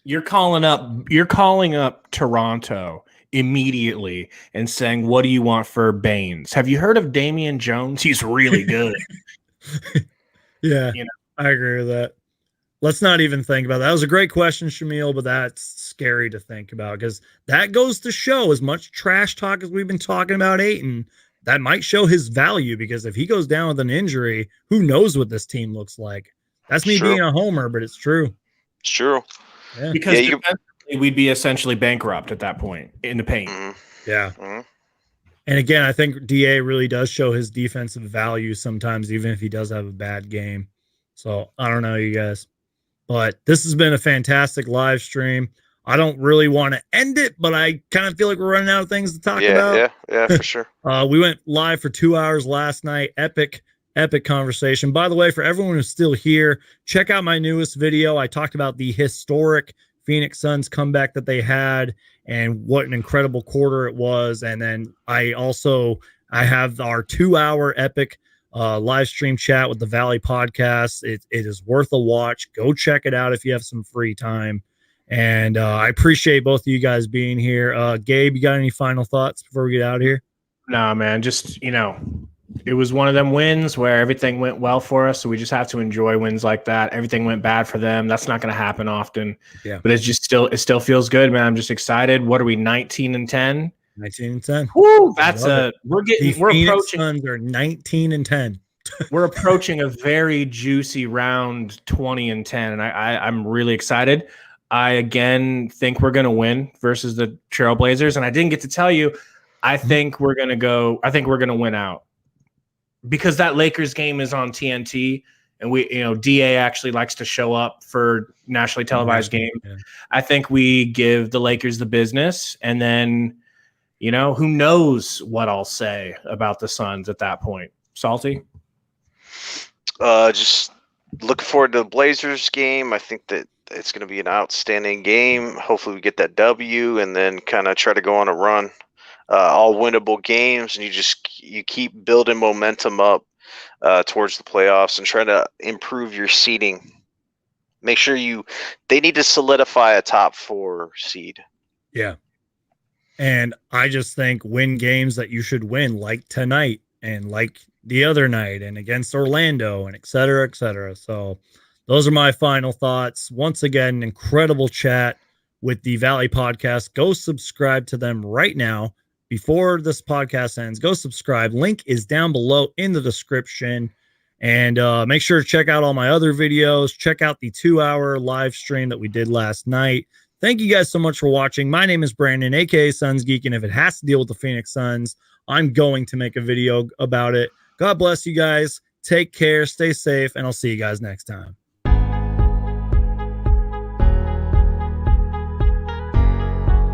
You're calling up Toronto immediately and saying, what do you want for Baines? Have you heard of Damian Jones? He's really good. Yeah, You know? I agree with that. Let's not even think about that. That was a great question, Shamil, but that's scary to think about, because that goes to show, as much trash talk as we've been talking about Ayton, that might show his value, because if he goes down with an injury, who knows what this team looks like? That's me being a homer, but it's true. It's true. Yeah. Because we'd be essentially bankrupt at that point in the paint. Mm-hmm. Yeah. Mm-hmm. And again, I think DA really does show his defensive value sometimes, even if he does have a bad game. So I don't know, you guys, but this has been a fantastic live stream. I don't really want to end it, but I kind of feel like we're running out of things to talk about. Yeah, for sure. We went live for 2 hours last night. Epic conversation. By the way, for everyone who's still here, check out my newest video. I talked about the historic Phoenix Suns comeback that they had and what an incredible quarter it was. And then I have our 2 hour epic live stream chat with the Valley podcast. It is worth a watch. Go check it out if you have some free time. And I appreciate both of you guys being here. Gabe, you got any final thoughts before we get out of here? Nah, man, just, you know, it was one of them wins where everything went well for us. So we just have to enjoy wins like that. Everything went bad for them. That's not going to happen often. Yeah. But it still feels good, man. I'm just excited. What are we, 19-10? 19-10. Woo! We're Phoenix approaching. Suns are 19-10. We're approaching a very juicy round 20-10, and I'm really excited. I again think we're going to win versus the Trailblazers, and I didn't get to tell you. I think we're going to win out, because that Lakers game is on TNT, and DA actually likes to show up for nationally televised game. Yeah. I think we give the Lakers the business, and then, who knows what I'll say about the Suns at that point. Salty? Just looking forward to the Blazers game. I think that it's going to be an outstanding game. Hopefully we get that W and then kind of try to go on a run. All winnable games, and you keep building momentum up towards the playoffs and try to improve your seeding. Make sure they need to solidify a top 4 seed. Yeah. And I just think win games that you should win, like tonight and like the other night and against Orlando and et cetera, et cetera. So those are my final thoughts. Once again, incredible chat with the Valley Podcast. Go subscribe to them right now before this podcast ends. Go subscribe. Link is down below in the description. And make sure to check out all my other videos. Check out the 2-hour live stream that we did last night. Thank you guys so much for watching. My name is Brandon, aka Suns Geek, and if it has to deal with the Phoenix Suns, I'm going to make a video about it. God bless you guys. Take care. Stay safe, and I'll see you guys next time.